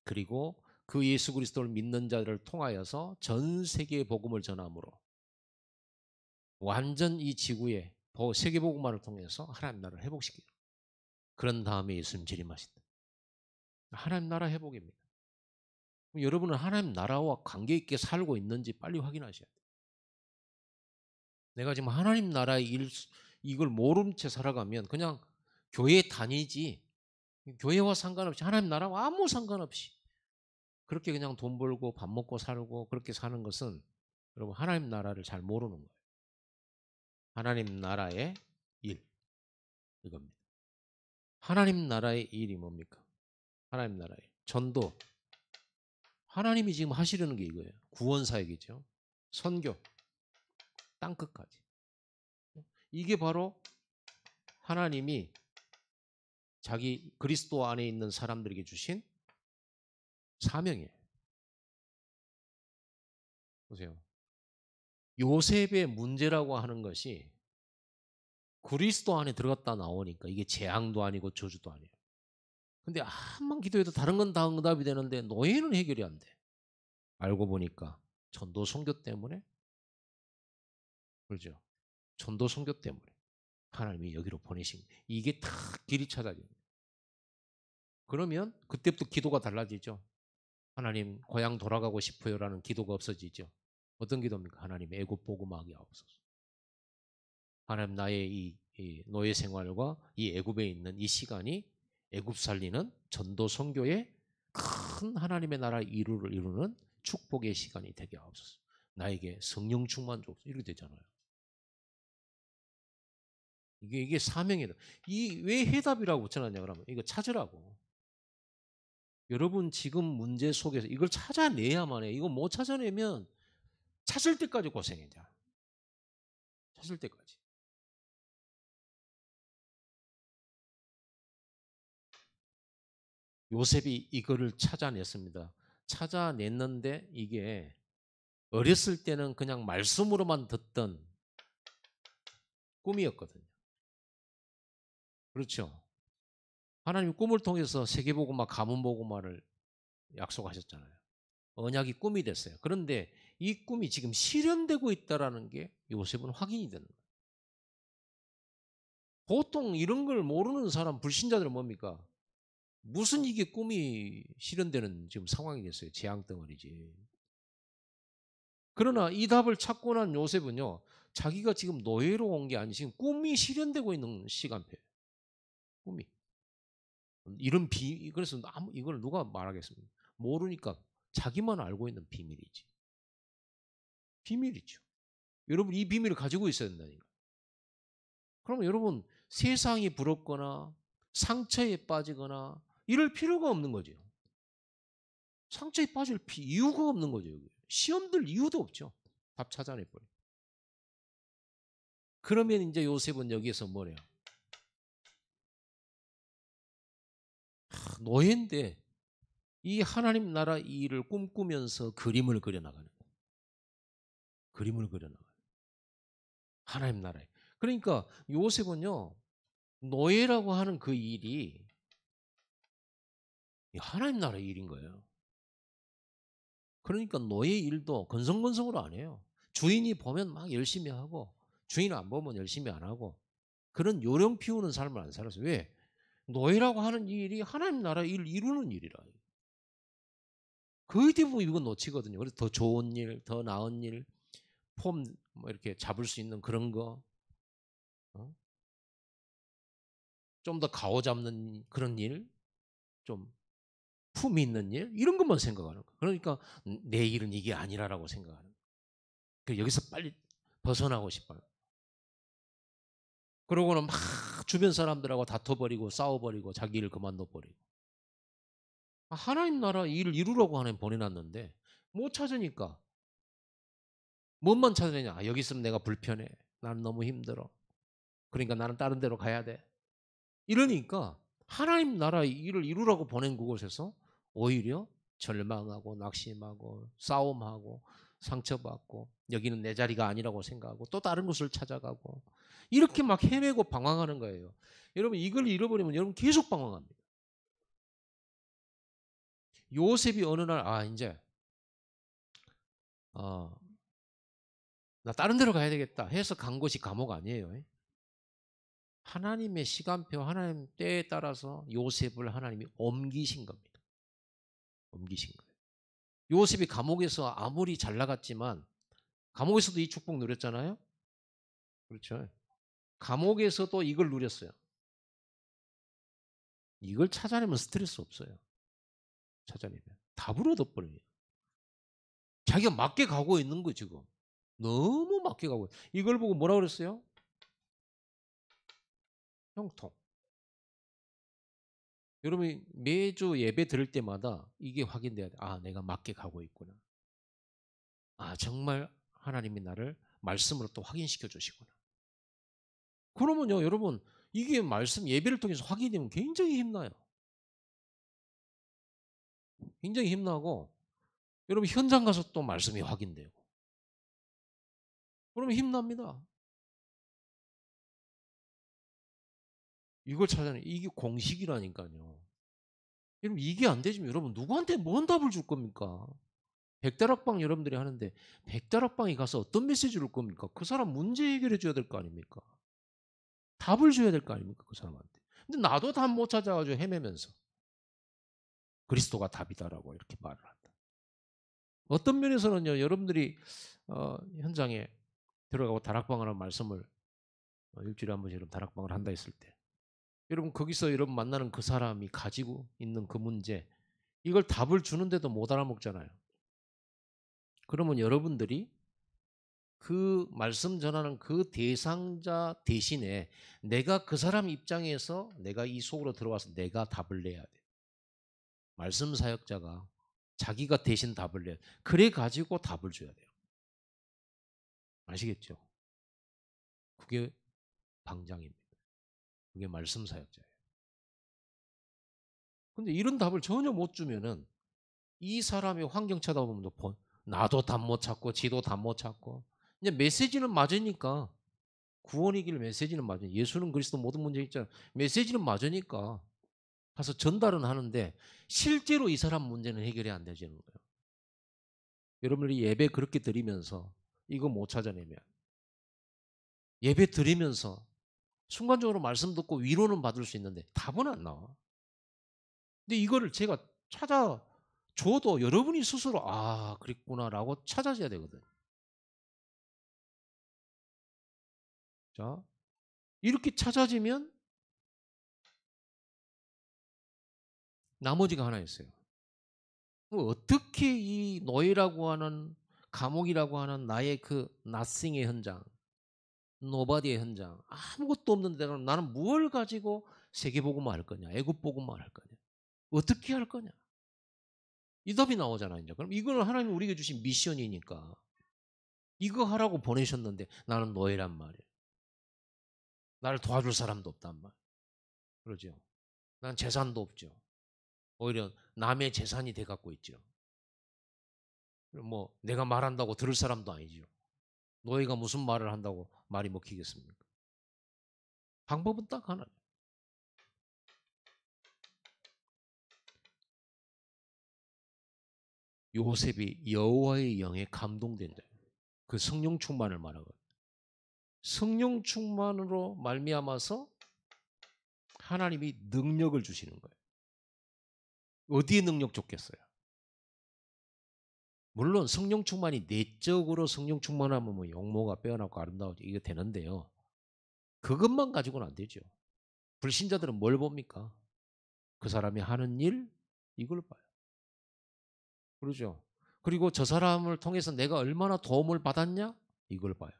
그리고 그 예수 그리스도를 믿는 자들을 통하여서 전 세계에 복음을 전함으로 완전 이 지구에 세계 복음화를 통해서 하나님 나라를 회복시키죠. 그런 다음에 예수님 재림하신다. 하나님 나라 회복입니다. 여러분은 하나님 나라와 관계 있게 살고 있는지 빨리 확인하셔야 돼요. 내가 지금 하나님 나라의 이걸 모른 채 살아가면 그냥 교회 다니지 교회와 상관없이 하나님 나라와 아무 상관없이 그렇게 그냥 돈 벌고 밥 먹고 살고 그렇게 사는 것은 여러분 하나님 나라를 잘 모르는 거예요. 하나님 나라의 일 이겁니다. 하나님 나라의 일이 뭡니까? 하나님 나라의 전도. 하나님이 지금 하시려는 게 이거예요. 구원 사역이죠. 선교. 땅끝까지. 이게 바로 하나님이 자기 그리스도 안에 있는 사람들에게 주신 사명이에요. 보세요. 요셉의 문제라고 하는 것이 그리스도 안에 들어갔다 나오니까 이게 재앙도 아니고 저주도 아니에요. 근데 암만 기도해도 다른 건 다 응답이 되는데 노예는 해결이 안 돼. 알고 보니까 전도 선교 때문에, 그렇죠? 전도 선교 때문에 하나님이 여기로 보내신 거예요. 이게 다 길이 찾아져요. 그러면 그때부터 기도가 달라지죠. 하나님 고향 돌아가고 싶어요라는 기도가 없어지죠. 어떤 기도입니까? 하나님 애굽 복음하게 하옵소서. 하나님 나의 이 노예 생활과 이 애굽에 있는 이 시간이 애굽 살리는 전도 선교의 큰 하나님의 나라 이루를 이루는 축복의 시간이 되게 하옵소서. 나에게 성령 충만 주옵소서. 이렇게 되잖아요. 이게 사명이다. 이 왜 해답이라고 붙여놨냐 그러면 이거 찾으라고. 여러분 지금 문제 속에서 이걸 찾아내야만 해. 이거 못 찾아내면 찾을 때까지 고생해. 찾을 때까지. 요셉이 이거를 찾아냈습니다. 찾아냈는데 이게 어렸을 때는 그냥 말씀으로만 듣던 꿈이었거든요. 그렇죠. 하나님이 꿈을 통해서 세계복음화, 가문복음화를 약속하셨잖아요. 언약이 꿈이 됐어요. 그런데 이 꿈이 지금 실현되고 있다는 게 요셉은 확인이 되는 거예요. 보통 이런 걸 모르는 사람, 불신자들은 뭡니까? 무슨 이게 꿈이 실현되는 지금 상황이 됐어요. 재앙덩어리지. 그러나 이 답을 찾고 난 요셉은요, 자기가 지금 노예로 온 게 아니 지금 꿈이 실현되고 있는 시간표예요. 꿈이. 이런 그래서 이걸 누가 말하겠습니까? 모르니까 자기만 알고 있는 비밀이지. 비밀이죠. 여러분 이 비밀을 가지고 있어야 된다니까. 그러면 여러분 세상이 부럽거나 상처에 빠지거나 이럴 필요가 없는 거죠. 상처에 빠질 이유가 없는 거죠. 여기. 시험 들 이유도 없죠. 답 찾아내버려. 그러면 이제 요셉은 여기에서 뭐래요? 노예인데 이 하나님 나라 일을 꿈꾸면서 그림을 그려나가는 거예요. 그림을 그려나가요. 하나님 나라에. 그러니까 요셉은요. 노예라고 하는 그 일이 하나님 나라의 일인 거예요. 그러니까 노예 일도 건성건성으로 안 해요. 주인이 보면 막 열심히 하고 주인 안 보면 열심히 안 하고 그런 요령 피우는 삶을 안 살았어요. 왜? 노예라고 하는 일이 하나님 나라 일을 이루는 일이라. 거의 대부분 이건 놓치거든요. 그래서 더 좋은 일, 더 나은 일, 폼 뭐 이렇게 잡을 수 있는 그런 거, 좀 더 가오 잡는 그런 일, 좀 품이 있는 일, 이런 것만 생각하는 거예요. 그러니까 내 일은 이게 아니라라고 생각하는 거예요. 그래서 여기서 빨리 벗어나고 싶어요. 그러고는 막 주변 사람들하고 다퉈버리고 싸워버리고 자기 일을 그만둬버리고. 하나님 나라 일을 이루라고 하나님 보내놨는데 못 찾으니까 뭔만 찾으냐. 아, 여기 있으면 내가 불편해. 나는 너무 힘들어. 그러니까 나는 다른 데로 가야 돼. 이러니까 하나님 나라 일을 이루라고 보낸 그곳에서 오히려 절망하고 낙심하고 싸움하고 상처받고 여기는 내 자리가 아니라고 생각하고 또 다른 곳을 찾아가고 이렇게 막 헤매고 방황하는 거예요. 여러분 이걸 잃어버리면 여러분 계속 방황합니다. 요셉이 어느 날 이제 나 다른 데로 가야 되겠다 해서 간 곳이 감옥 아니에요. 하나님의 시간표, 하나님 때에 따라서 요셉을 하나님이 옮기신 겁니다. 옮기신 거예요. 요셉이 감옥에서 아무리 잘 나갔지만 감옥에서도 이 축복 누렸잖아요. 그렇죠. 감옥에서도 이걸 누렸어요. 이걸 찾아내면 스트레스 없어요. 찾아내면 답을 얻어버려요. 자기가 맞게 가고 있는 거 지금. 너무 맞게 가고 있어요. 이걸 보고 뭐라 그랬어요? 형통. 여러분이 매주 예배 드릴 때마다 이게 확인돼야 돼. 내가 맞게 가고 있구나. 정말 하나님이 나를 말씀으로 또 확인시켜 주시구나. 그러면요, 여러분, 이게 말씀 예배를 통해서 확인되면 굉장히 힘나요. 굉장히 힘나고 여러분 현장 가서 또 말씀이 확인되고 그러면 힘납니다. 이걸 찾아내 이게 공식이라니까요. 여러분 이게 안 되지면 여러분 누구한테 뭔 답을 줄 겁니까? 백다락방 여러분들이 하는데 백다락방에 가서 어떤 메시지를 줄 겁니까? 그 사람 문제 해결해 줘야 될 거 아닙니까? 답을 줘야 될 거 아닙니까? 그 사람한테. 근데 나도 답 못 찾아가지고 헤매면서 그리스도가 답이다라고 이렇게 말을 한다. 어떤 면에서는요, 여러분들이 현장에 들어가고 다락방을 하는 말씀을 일주일에 한 번씩 다락방을 한다 했을 때 여러분 거기서 여러분 만나는 그 사람이 가지고 있는 그 문제 이걸 답을 주는데도 못 알아먹잖아요. 그러면 여러분들이 그 말씀 전하는 그 대상자 대신에 내가 그 사람 입장에서 내가 이 속으로 들어와서 내가 답을 내야 돼. 말씀 사역자가 자기가 대신 답을 내야 돼. 그래 가지고 답을 줘야 돼요. 아시겠죠? 그게 방장입니다. 그게 말씀 사역자예요. 근데 이런 답을 전혀 못 주면은 이 사람이 환경 쳐다보면 나도 답 못 찾고 지도 답 못 찾고 이제 메시지는 맞으니까 구원이길 메시지는 맞으니까 예수는 그리스도 모든 문제 있잖아요. 메시지는 맞으니까 가서 전달은 하는데 실제로 이 사람 문제는 해결이 안 되지는 거예요. 여러분들이 예배 그렇게 드리면서 이거 못 찾아내면 예배 드리면서 순간적으로 말씀 듣고 위로는 받을 수 있는데 답은 안 나와. 근데 이거를 제가 찾아줘도 여러분이 스스로 아 그랬구나라고 찾아줘야 되거든. 자 이렇게 찾아지면 나머지가 하나 있어요. 어떻게 이 노예라고 하는 감옥이라고 하는 나의 그 nothing의 현장, nobody의 현장, 아무것도 없는데 나는 무엇을 가지고 세계복음을 할 거냐, 애국복음을 할 거냐, 어떻게 할 거냐. 이 답이 나오잖아 이제. 그럼 이거는 하나님이 우리에게 주신 미션이니까 이거 하라고 보내셨는데 나는 노예란 말이에요. 나를 도와줄 사람도 없단 말이에요. 그러죠. 난 재산도 없죠. 오히려 남의 재산이 돼 갖고 있죠. 뭐 내가 말한다고 들을 사람도 아니죠. 노예가 무슨 말을 한다고 말이 먹히겠습니까? 방법은 딱 하나예요. 요셉이 여호와의 영에 감동된 자예요. 그 성령 충만을 말하거든요. 성령 충만으로 말미암아서 하나님이 능력을 주시는 거예요. 어디에 능력 줬겠어요? 물론 성령 충만이 내적으로 성령 충만하면 뭐 용모가 빼어나고 아름다워지고 이게 되는데요. 그것만 가지고는 안 되죠. 불신자들은 뭘 봅니까? 그 사람이 하는 일 이걸 봐요. 그러죠. 그리고 저 사람을 통해서 내가 얼마나 도움을 받았냐? 이걸 봐요.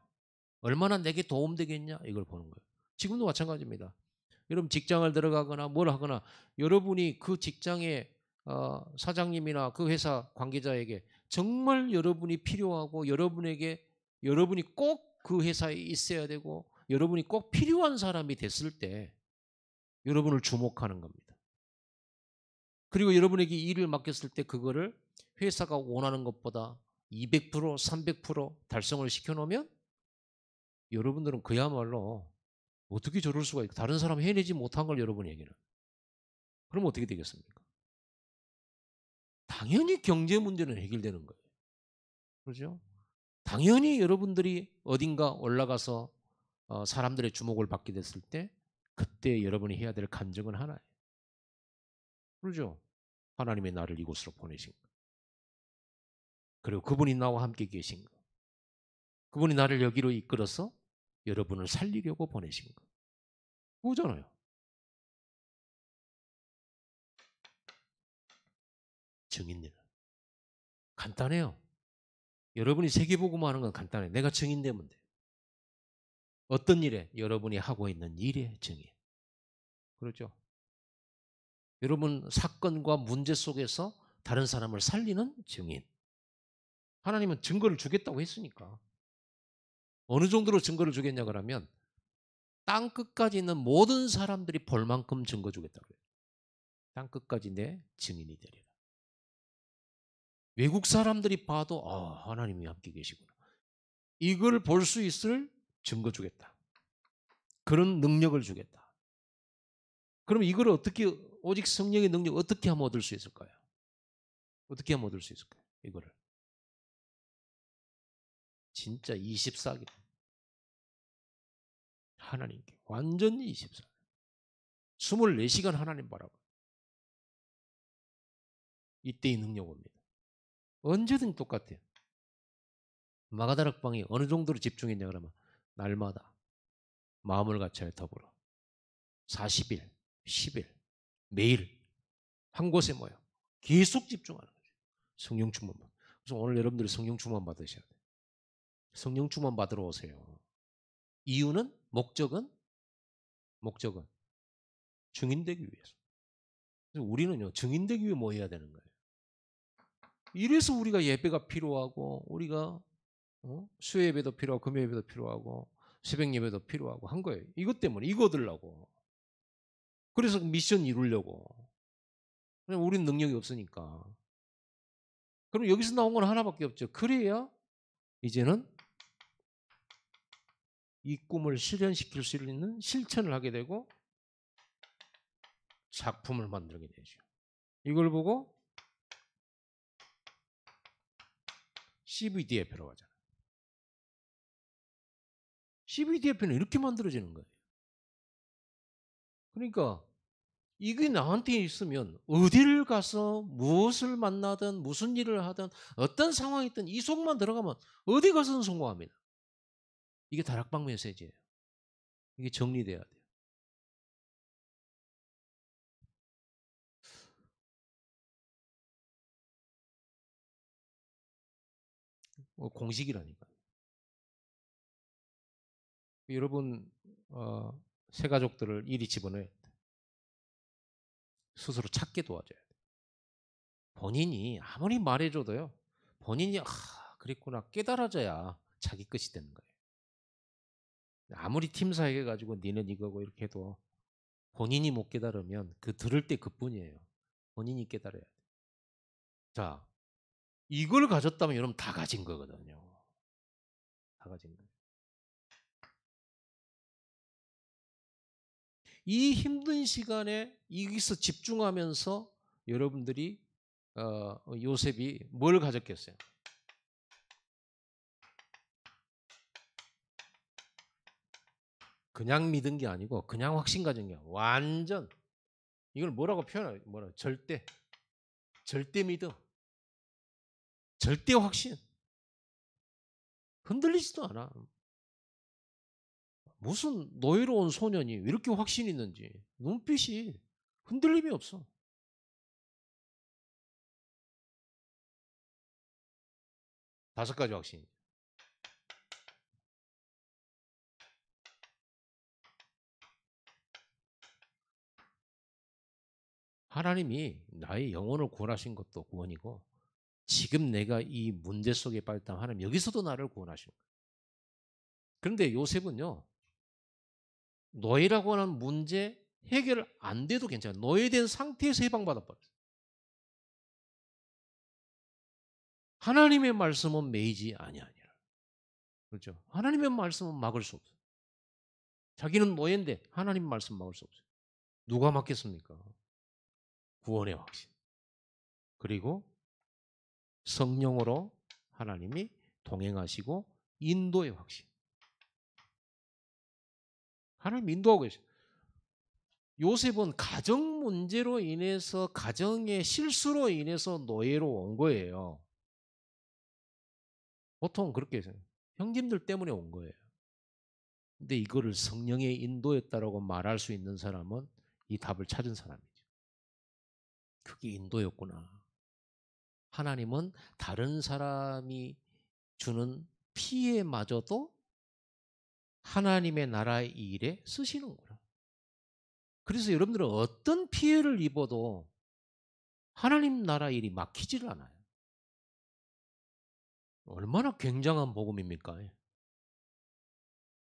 얼마나 내게 도움되겠냐? 이걸 보는 거예요. 지금도 마찬가지입니다. 여러분 직장을 들어가거나 뭘 하거나 여러분이 그 직장의 사장님이나 그 회사 관계자에게 정말 여러분이 필요하고 여러분이 꼭 그 회사에 있어야 되고 여러분이 꼭 필요한 사람이 됐을 때 여러분을 주목하는 겁니다. 그리고 여러분에게 일을 맡겼을 때 그거를 회사가 원하는 것보다 200%, 300% 달성을 시켜놓으면 여러분들은 그야말로 어떻게 저럴 수가 있고 다른 사람 해내지 못한 걸 여러분이 얘기는. 그럼 어떻게 되겠습니까? 당연히 경제 문제는 해결되는 거예요. 그렇죠? 당연히 여러분들이 어딘가 올라가서 사람들의 주목을 받게 됐을 때 그때 여러분이 해야 될 간증은 하나예요. 그렇죠? 하나님의 나를 이곳으로 보내신 거. 그리고 그분이 나와 함께 계신 거. 그분이 나를 여기로 이끌어서 여러분을 살리려고 보내신 거. 그거잖아요. 증인들. 간단해요. 여러분이 세계복음 하는 건 간단해요. 내가 증인되면 돼요. 어떤 일에? 여러분이 하고 있는 일의 증인. 그렇죠? 여러분 사건과 문제 속에서 다른 사람을 살리는 증인. 하나님은 증거를 주겠다고 했으니까. 어느 정도로 증거를 주겠냐 그러면 땅 끝까지 있는 모든 사람들이 볼 만큼 증거 주겠다고 그래요. 땅 끝까지 내 증인이 되리라. 외국 사람들이 봐도 하나님이 함께 계시구나. 이걸 볼 수 있을 증거 주겠다. 그런 능력을 주겠다. 그럼 이걸 어떻게 오직 성령의 능력 어떻게 하면 얻을 수 있을까요? 어떻게 하면 얻을 수 있을까요? 이거를 진짜 24기 하나님께 완전히 24. 24시간 하나님 바라봐. 이때의 능력 옵니다. 언제든 똑같아요. 마가다락방이 어느 정도로 집중했냐 그러면 날마다 마음을 같이 더불어 40일, 10일 매일 한 곳에 모여 계속 집중하는 거죠. 성령 충만 받. 그래서 오늘 여러분들이 성령 충만 받으셔야 돼요. 성령 충만 받으러 오세요. 이유는 목적은 증인되기 위해서. 그래서 우리는요 증인되기 위해 모여야 되는 거예요. 이래서 우리가 예배가 필요하고 우리가 수요 예배도 필요하고 금요 예배도 필요하고 새벽 예배도 필요하고 한 거예요. 이것 때문에 이거 얻으려고. 그래서 미션 이루려고. 우리는 능력이 없으니까. 그럼 여기서 나온 건 하나밖에 없죠. 그래야 이제는 이 꿈을 실현시킬 수 있는 실천을 하게 되고 작품을 만들게 되죠. 이걸 보고 CVDF라고 하잖아요. CVDF는 이렇게 만들어지는 거예요. 그러니까 이게 나한테 있으면 어디를 가서 무엇을 만나든 무슨 일을 하든 어떤 상황이 있든 이 속만 들어가면 어디 가서든 성공합니다. 이게 다락방 메시지예요. 이게 정리돼야 돼요. 공식이라니까. 여러분 새 가족들을 이리 집어넣어야 돼. 스스로 찾게 도와줘야 돼. 본인이 아무리 말해줘도요. 본인이 그랬구나 깨달아져야 자기 것이 되는 거예요. 아무리 팀사회 해가지고 니는 이거고 이렇게 해도 본인이 못 깨달으면 그 들을 때 그뿐이에요. 본인이 깨달아야 돼. 자, 이걸 가졌다면 여러분 다 가진 거거든요. 다 가진 거예요. 이 힘든 시간에 여기서 집중하면서 여러분들이 요셉이 뭘 가졌겠어요? 그냥 믿은 게 아니고 그냥 확신 가진 게 완전 이걸 뭐라고 표현해요? 절대 믿음, 절대 확신. 흔들리지도 않아. 무슨 노예로운 소년이 왜 이렇게 확신이 있는지 눈빛이 흔들림이 없어. 다섯 가지 확신. 하나님이 나의 영혼을 구원하신 것도 구원이고 지금 내가 이 문제 속에 빠졌다면 하나님 여기서도 나를 구원하신 거예요. 그런데 요셉은요. 노예라고 하는 문제 해결 안 돼도 괜찮아요. 노예된 상태에서 해방받아버렸어요. 하나님의 말씀은 매이지 아니하니라. 그렇죠? 하나님의 말씀은 막을 수 없어요. 자기는 노예인데 하나님 말씀 막을 수 없어요. 누가 막겠습니까? 구원의 확신. 그리고 성령으로 하나님이 동행하시고 인도의 확신. 하나님 인도하고 계셔요. 요셉은 가정 문제로 인해서 가정의 실수로 인해서 노예로 온 거예요. 보통 그렇게 해서 형님들 때문에 온 거예요. 근데 이거를 성령의 인도였다라고 말할 수 있는 사람은 이 답을 찾은 사람이죠. 그게 인도였구나. 하나님은 다른 사람이 주는 피해마저도 하나님의 나라의 일에 쓰시는구나. 그래서 여러분들은 어떤 피해를 입어도 하나님 나라 일이 막히질 않아요. 얼마나 굉장한 복음입니까?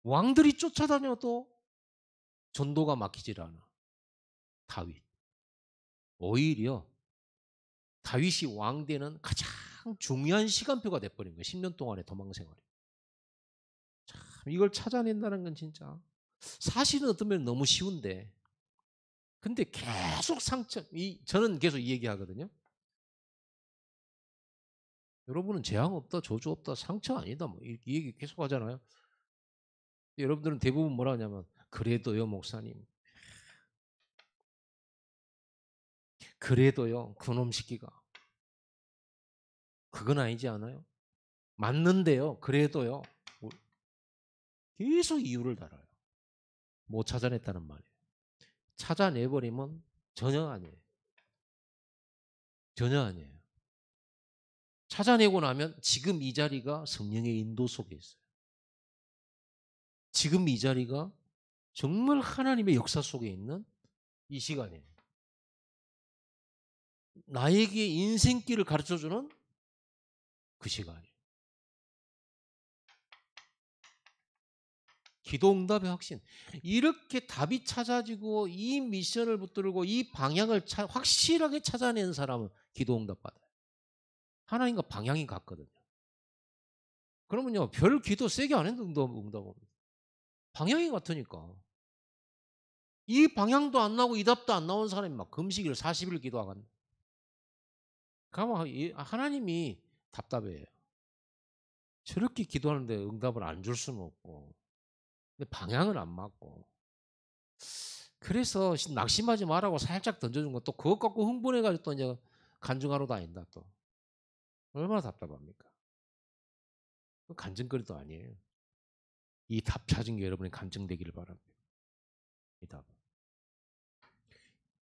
왕들이 쫓아다녀도 전도가 막히질 않아. 다윗. 오히려 다윗이 왕되는 가장 중요한 시간표가 돼버린 거예요. 10년 동안의 도망 생활이. 참 이걸 찾아낸다는 건 진짜 사실은 어떤 면은 너무 쉬운데 근데 계속 저는 계속 이 얘기하거든요. 여러분은 재앙 없다, 저주 없다, 상처 아니다, 뭐 이 얘기 계속 하잖아요. 여러분들은 대부분 뭐라 하냐면 그래도요, 목사님. 그래도요, 그놈 시끼가. 그건 아니지 않아요? 맞는데요, 그래도요. 뭐 계속 이유를 달아요. 못 찾아냈다는 말이에요. 찾아내버리면 전혀 아니에요. 전혀 아니에요. 찾아내고 나면 지금 이 자리가 성령의 인도 속에 있어요. 지금 이 자리가 정말 하나님의 역사 속에 있는 이 시간이에요. 나에게 인생길을 가르쳐주는 그 시간이에요. 기도 응답의 확신. 이렇게 답이 찾아지고 이 미션을 붙들고 이 방향을 확실하게 찾아낸 사람은 기도 응답 받아요. 하나님과 방향이 같거든요. 그러면요, 별 기도 세게 안 해도 응답합니다. 방향이 같으니까. 이 방향도 안 나오고 이 답도 안 나온 사람이 막 금식일 40일 기도하간. 그러면 하나님이 답답해요. 저렇게 기도하는데 응답을 안 줄 수는 없고. 근데 방향은 안 맞고. 그래서 낙심하지 말라고 살짝 던져준 건 또 그것 갖고 흥분해가지고 또 이제 간증하러 다닌다 또. 얼마나 답답합니까? 간증거리도 아니에요. 이 답 찾은 게 여러분의 간증되기를 바랍니다. 이 답.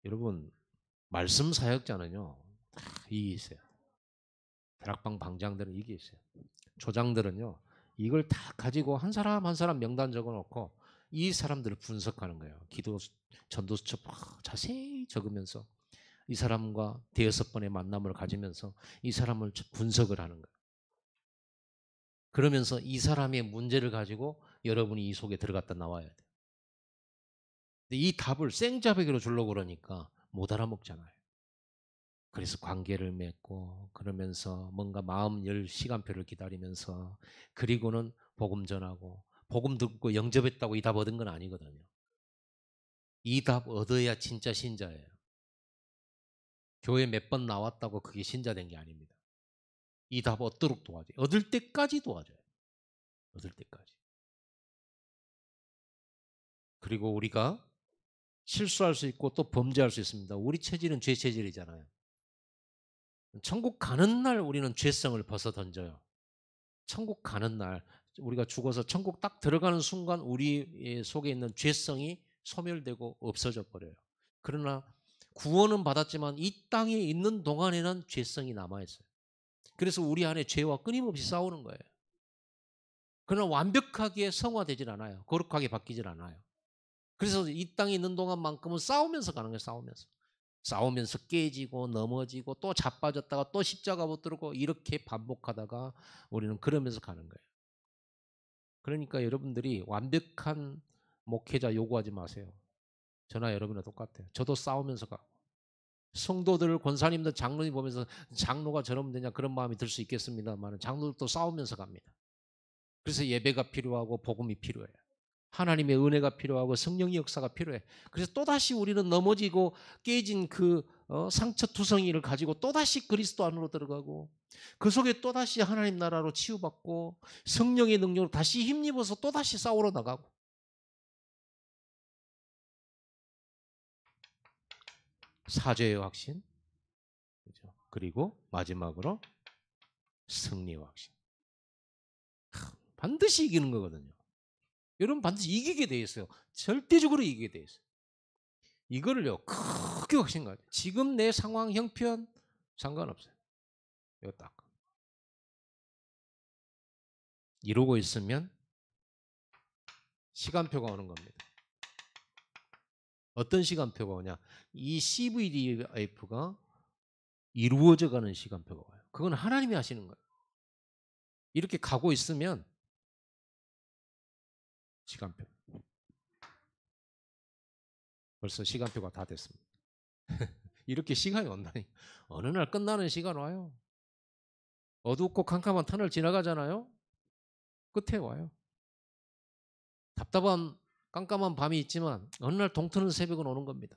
여러분 말씀 사역자는요 다 이게 있어요. 다락방 방장들은 이게 있어요. 조장들은요 이걸 다 가지고 한 사람 한 사람 명단 적어놓고 이 사람들을 분석하는 거예요. 기도 전도수첩 자세히 적으면서 이 사람과 대여섯 번의 만남을 가지면서 이 사람을 분석을 하는 거예요. 그러면서 이 사람의 문제를 가지고 여러분이 이 속에 들어갔다 나와야 돼요. 근데 이 답을 생자배기로 주려고 그러니까 못 알아먹잖아요. 그래서 관계를 맺고 그러면서 뭔가 마음 열 시간표를 기다리면서 그리고는 복음 전하고 복음 듣고 영접했다고 이 답 얻은 건 아니거든요. 이 답 얻어야 진짜 신자예요. 교회 몇 번 나왔다고 그게 신자 된 게 아닙니다. 이 답 얻도록 도와줘요. 얻을 때까지 도와줘요. 얻을 때까지. 그리고 우리가 실수할 수 있고 또 범죄할 수 있습니다. 우리 체질은 죄 체질이잖아요. 천국 가는 날 우리는 죄성을 벗어 던져요. 천국 가는 날 우리가 죽어서 천국 딱 들어가는 순간 우리 속에 있는 죄성이 소멸되고 없어져 버려요. 그러나 구원은 받았지만 이 땅에 있는 동안에는 죄성이 남아있어요. 그래서 우리 안에 죄와 끊임없이 싸우는 거예요. 그러나 완벽하게 성화되질 않아요. 거룩하게 바뀌질 않아요. 그래서 이 땅에 있는 동안만큼은 싸우면서 가는 거예요. 싸우면서 깨지고 넘어지고 또 자빠졌다가 또 십자가 붙들고 이렇게 반복하다가 우리는 그러면서 가는 거예요. 그러니까 여러분들이 완벽한 목회자 요구하지 마세요. 저나 여러분이나 똑같아요. 저도 싸우면서 가고 성도들, 권사님들, 장로님 보면서 장로가 저러면 되냐 그런 마음이 들 수 있겠습니다만 장로들도 싸우면서 갑니다. 그래서 예배가 필요하고 복음이 필요해요. 하나님의 은혜가 필요하고 성령의 역사가 필요해. 그래서 또다시 우리는 넘어지고 깨진 그 상처투성이를 가지고 또다시 그리스도 안으로 들어가고 그 속에 또다시 하나님 나라로 치유받고 성령의 능력으로 다시 힘입어서 또다시 싸우러 나가고 사죄의 확신 그렇죠? 그리고 마지막으로 승리의 확신. 반드시 이기는 거거든요. 여러분 반드시 이기게 돼 있어요. 절대적으로 이기게 돼 있어요. 이거를요 크게 확신가요. 지금 내 상황 형편 상관없어요. 이거 딱 이루고 있으면 시간표가 오는 겁니다. 어떤 시간표가 오냐? 이 CVDF가 이루어져 가는 시간표가 와요. 그건 하나님이 하시는 거예요. 이렇게 가고 있으면 시간표. 벌써 시간표가 다 됐습니다. 이렇게 시간이 온다니. 어느 날 끝나는 시간 와요. 어둡고 캄캄한 터널 지나가잖아요. 끝에 와요. 답답한 깜깜한 밤이 있지만 어느 날 동트는 새벽은 오는 겁니다.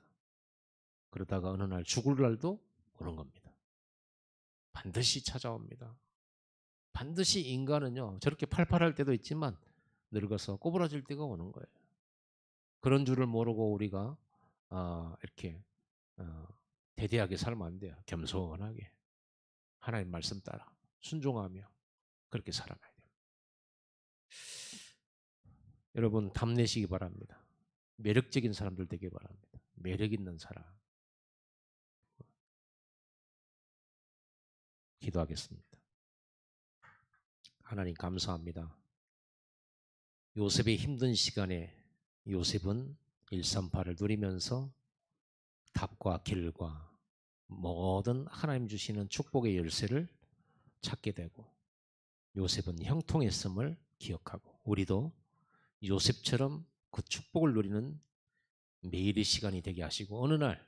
그러다가 어느 날 죽을 날도 오는 겁니다. 반드시 찾아옵니다. 반드시 인간은요, 저렇게 팔팔할 때도 있지만 늙어서 꼬부라질 때가 오는 거예요. 그런 줄을 모르고 우리가 이렇게 대대하게 살면 안 돼요. 겸손하게 하나님 말씀 따라 순종하며 그렇게 살아가야 돼요. 여러분 답내시기 바랍니다. 매력적인 사람들 되기 바랍니다. 매력 있는 사람. 기도하겠습니다. 하나님 감사합니다. 요셉의 힘든 시간에 요셉은 138을 누리면서 답과 길과 모든 하나님 주시는 축복의 열쇠를 찾게 되고 요셉은 형통했음을 기억하고 우리도 요셉처럼 그 축복을 누리는 매일의 시간이 되게 하시고 어느 날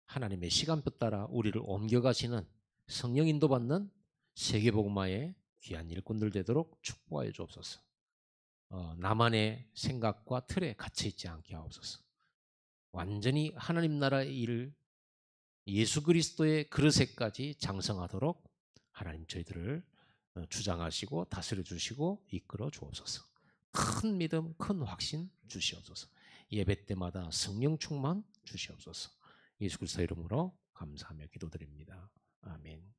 하나님의 시간표 따라 우리를 옮겨가시는 성령 인도받는 세계복음화의 귀한 일꾼들 되도록 축복하여 주옵소서. 나만의 생각과 틀에 갇혀있지 않게 하옵소서. 완전히 하나님 나라의 일을 예수 그리스도의 그릇에까지 장성하도록 하나님 저희들을 주장하시고 다스려 주시고 이끌어 주옵소서. 큰 믿음, 큰 확신 주시옵소서. 예배 때마다 성령 충만 주시옵소서. 예수 그리스도 이름으로 감사하며 기도드립니다. 아멘.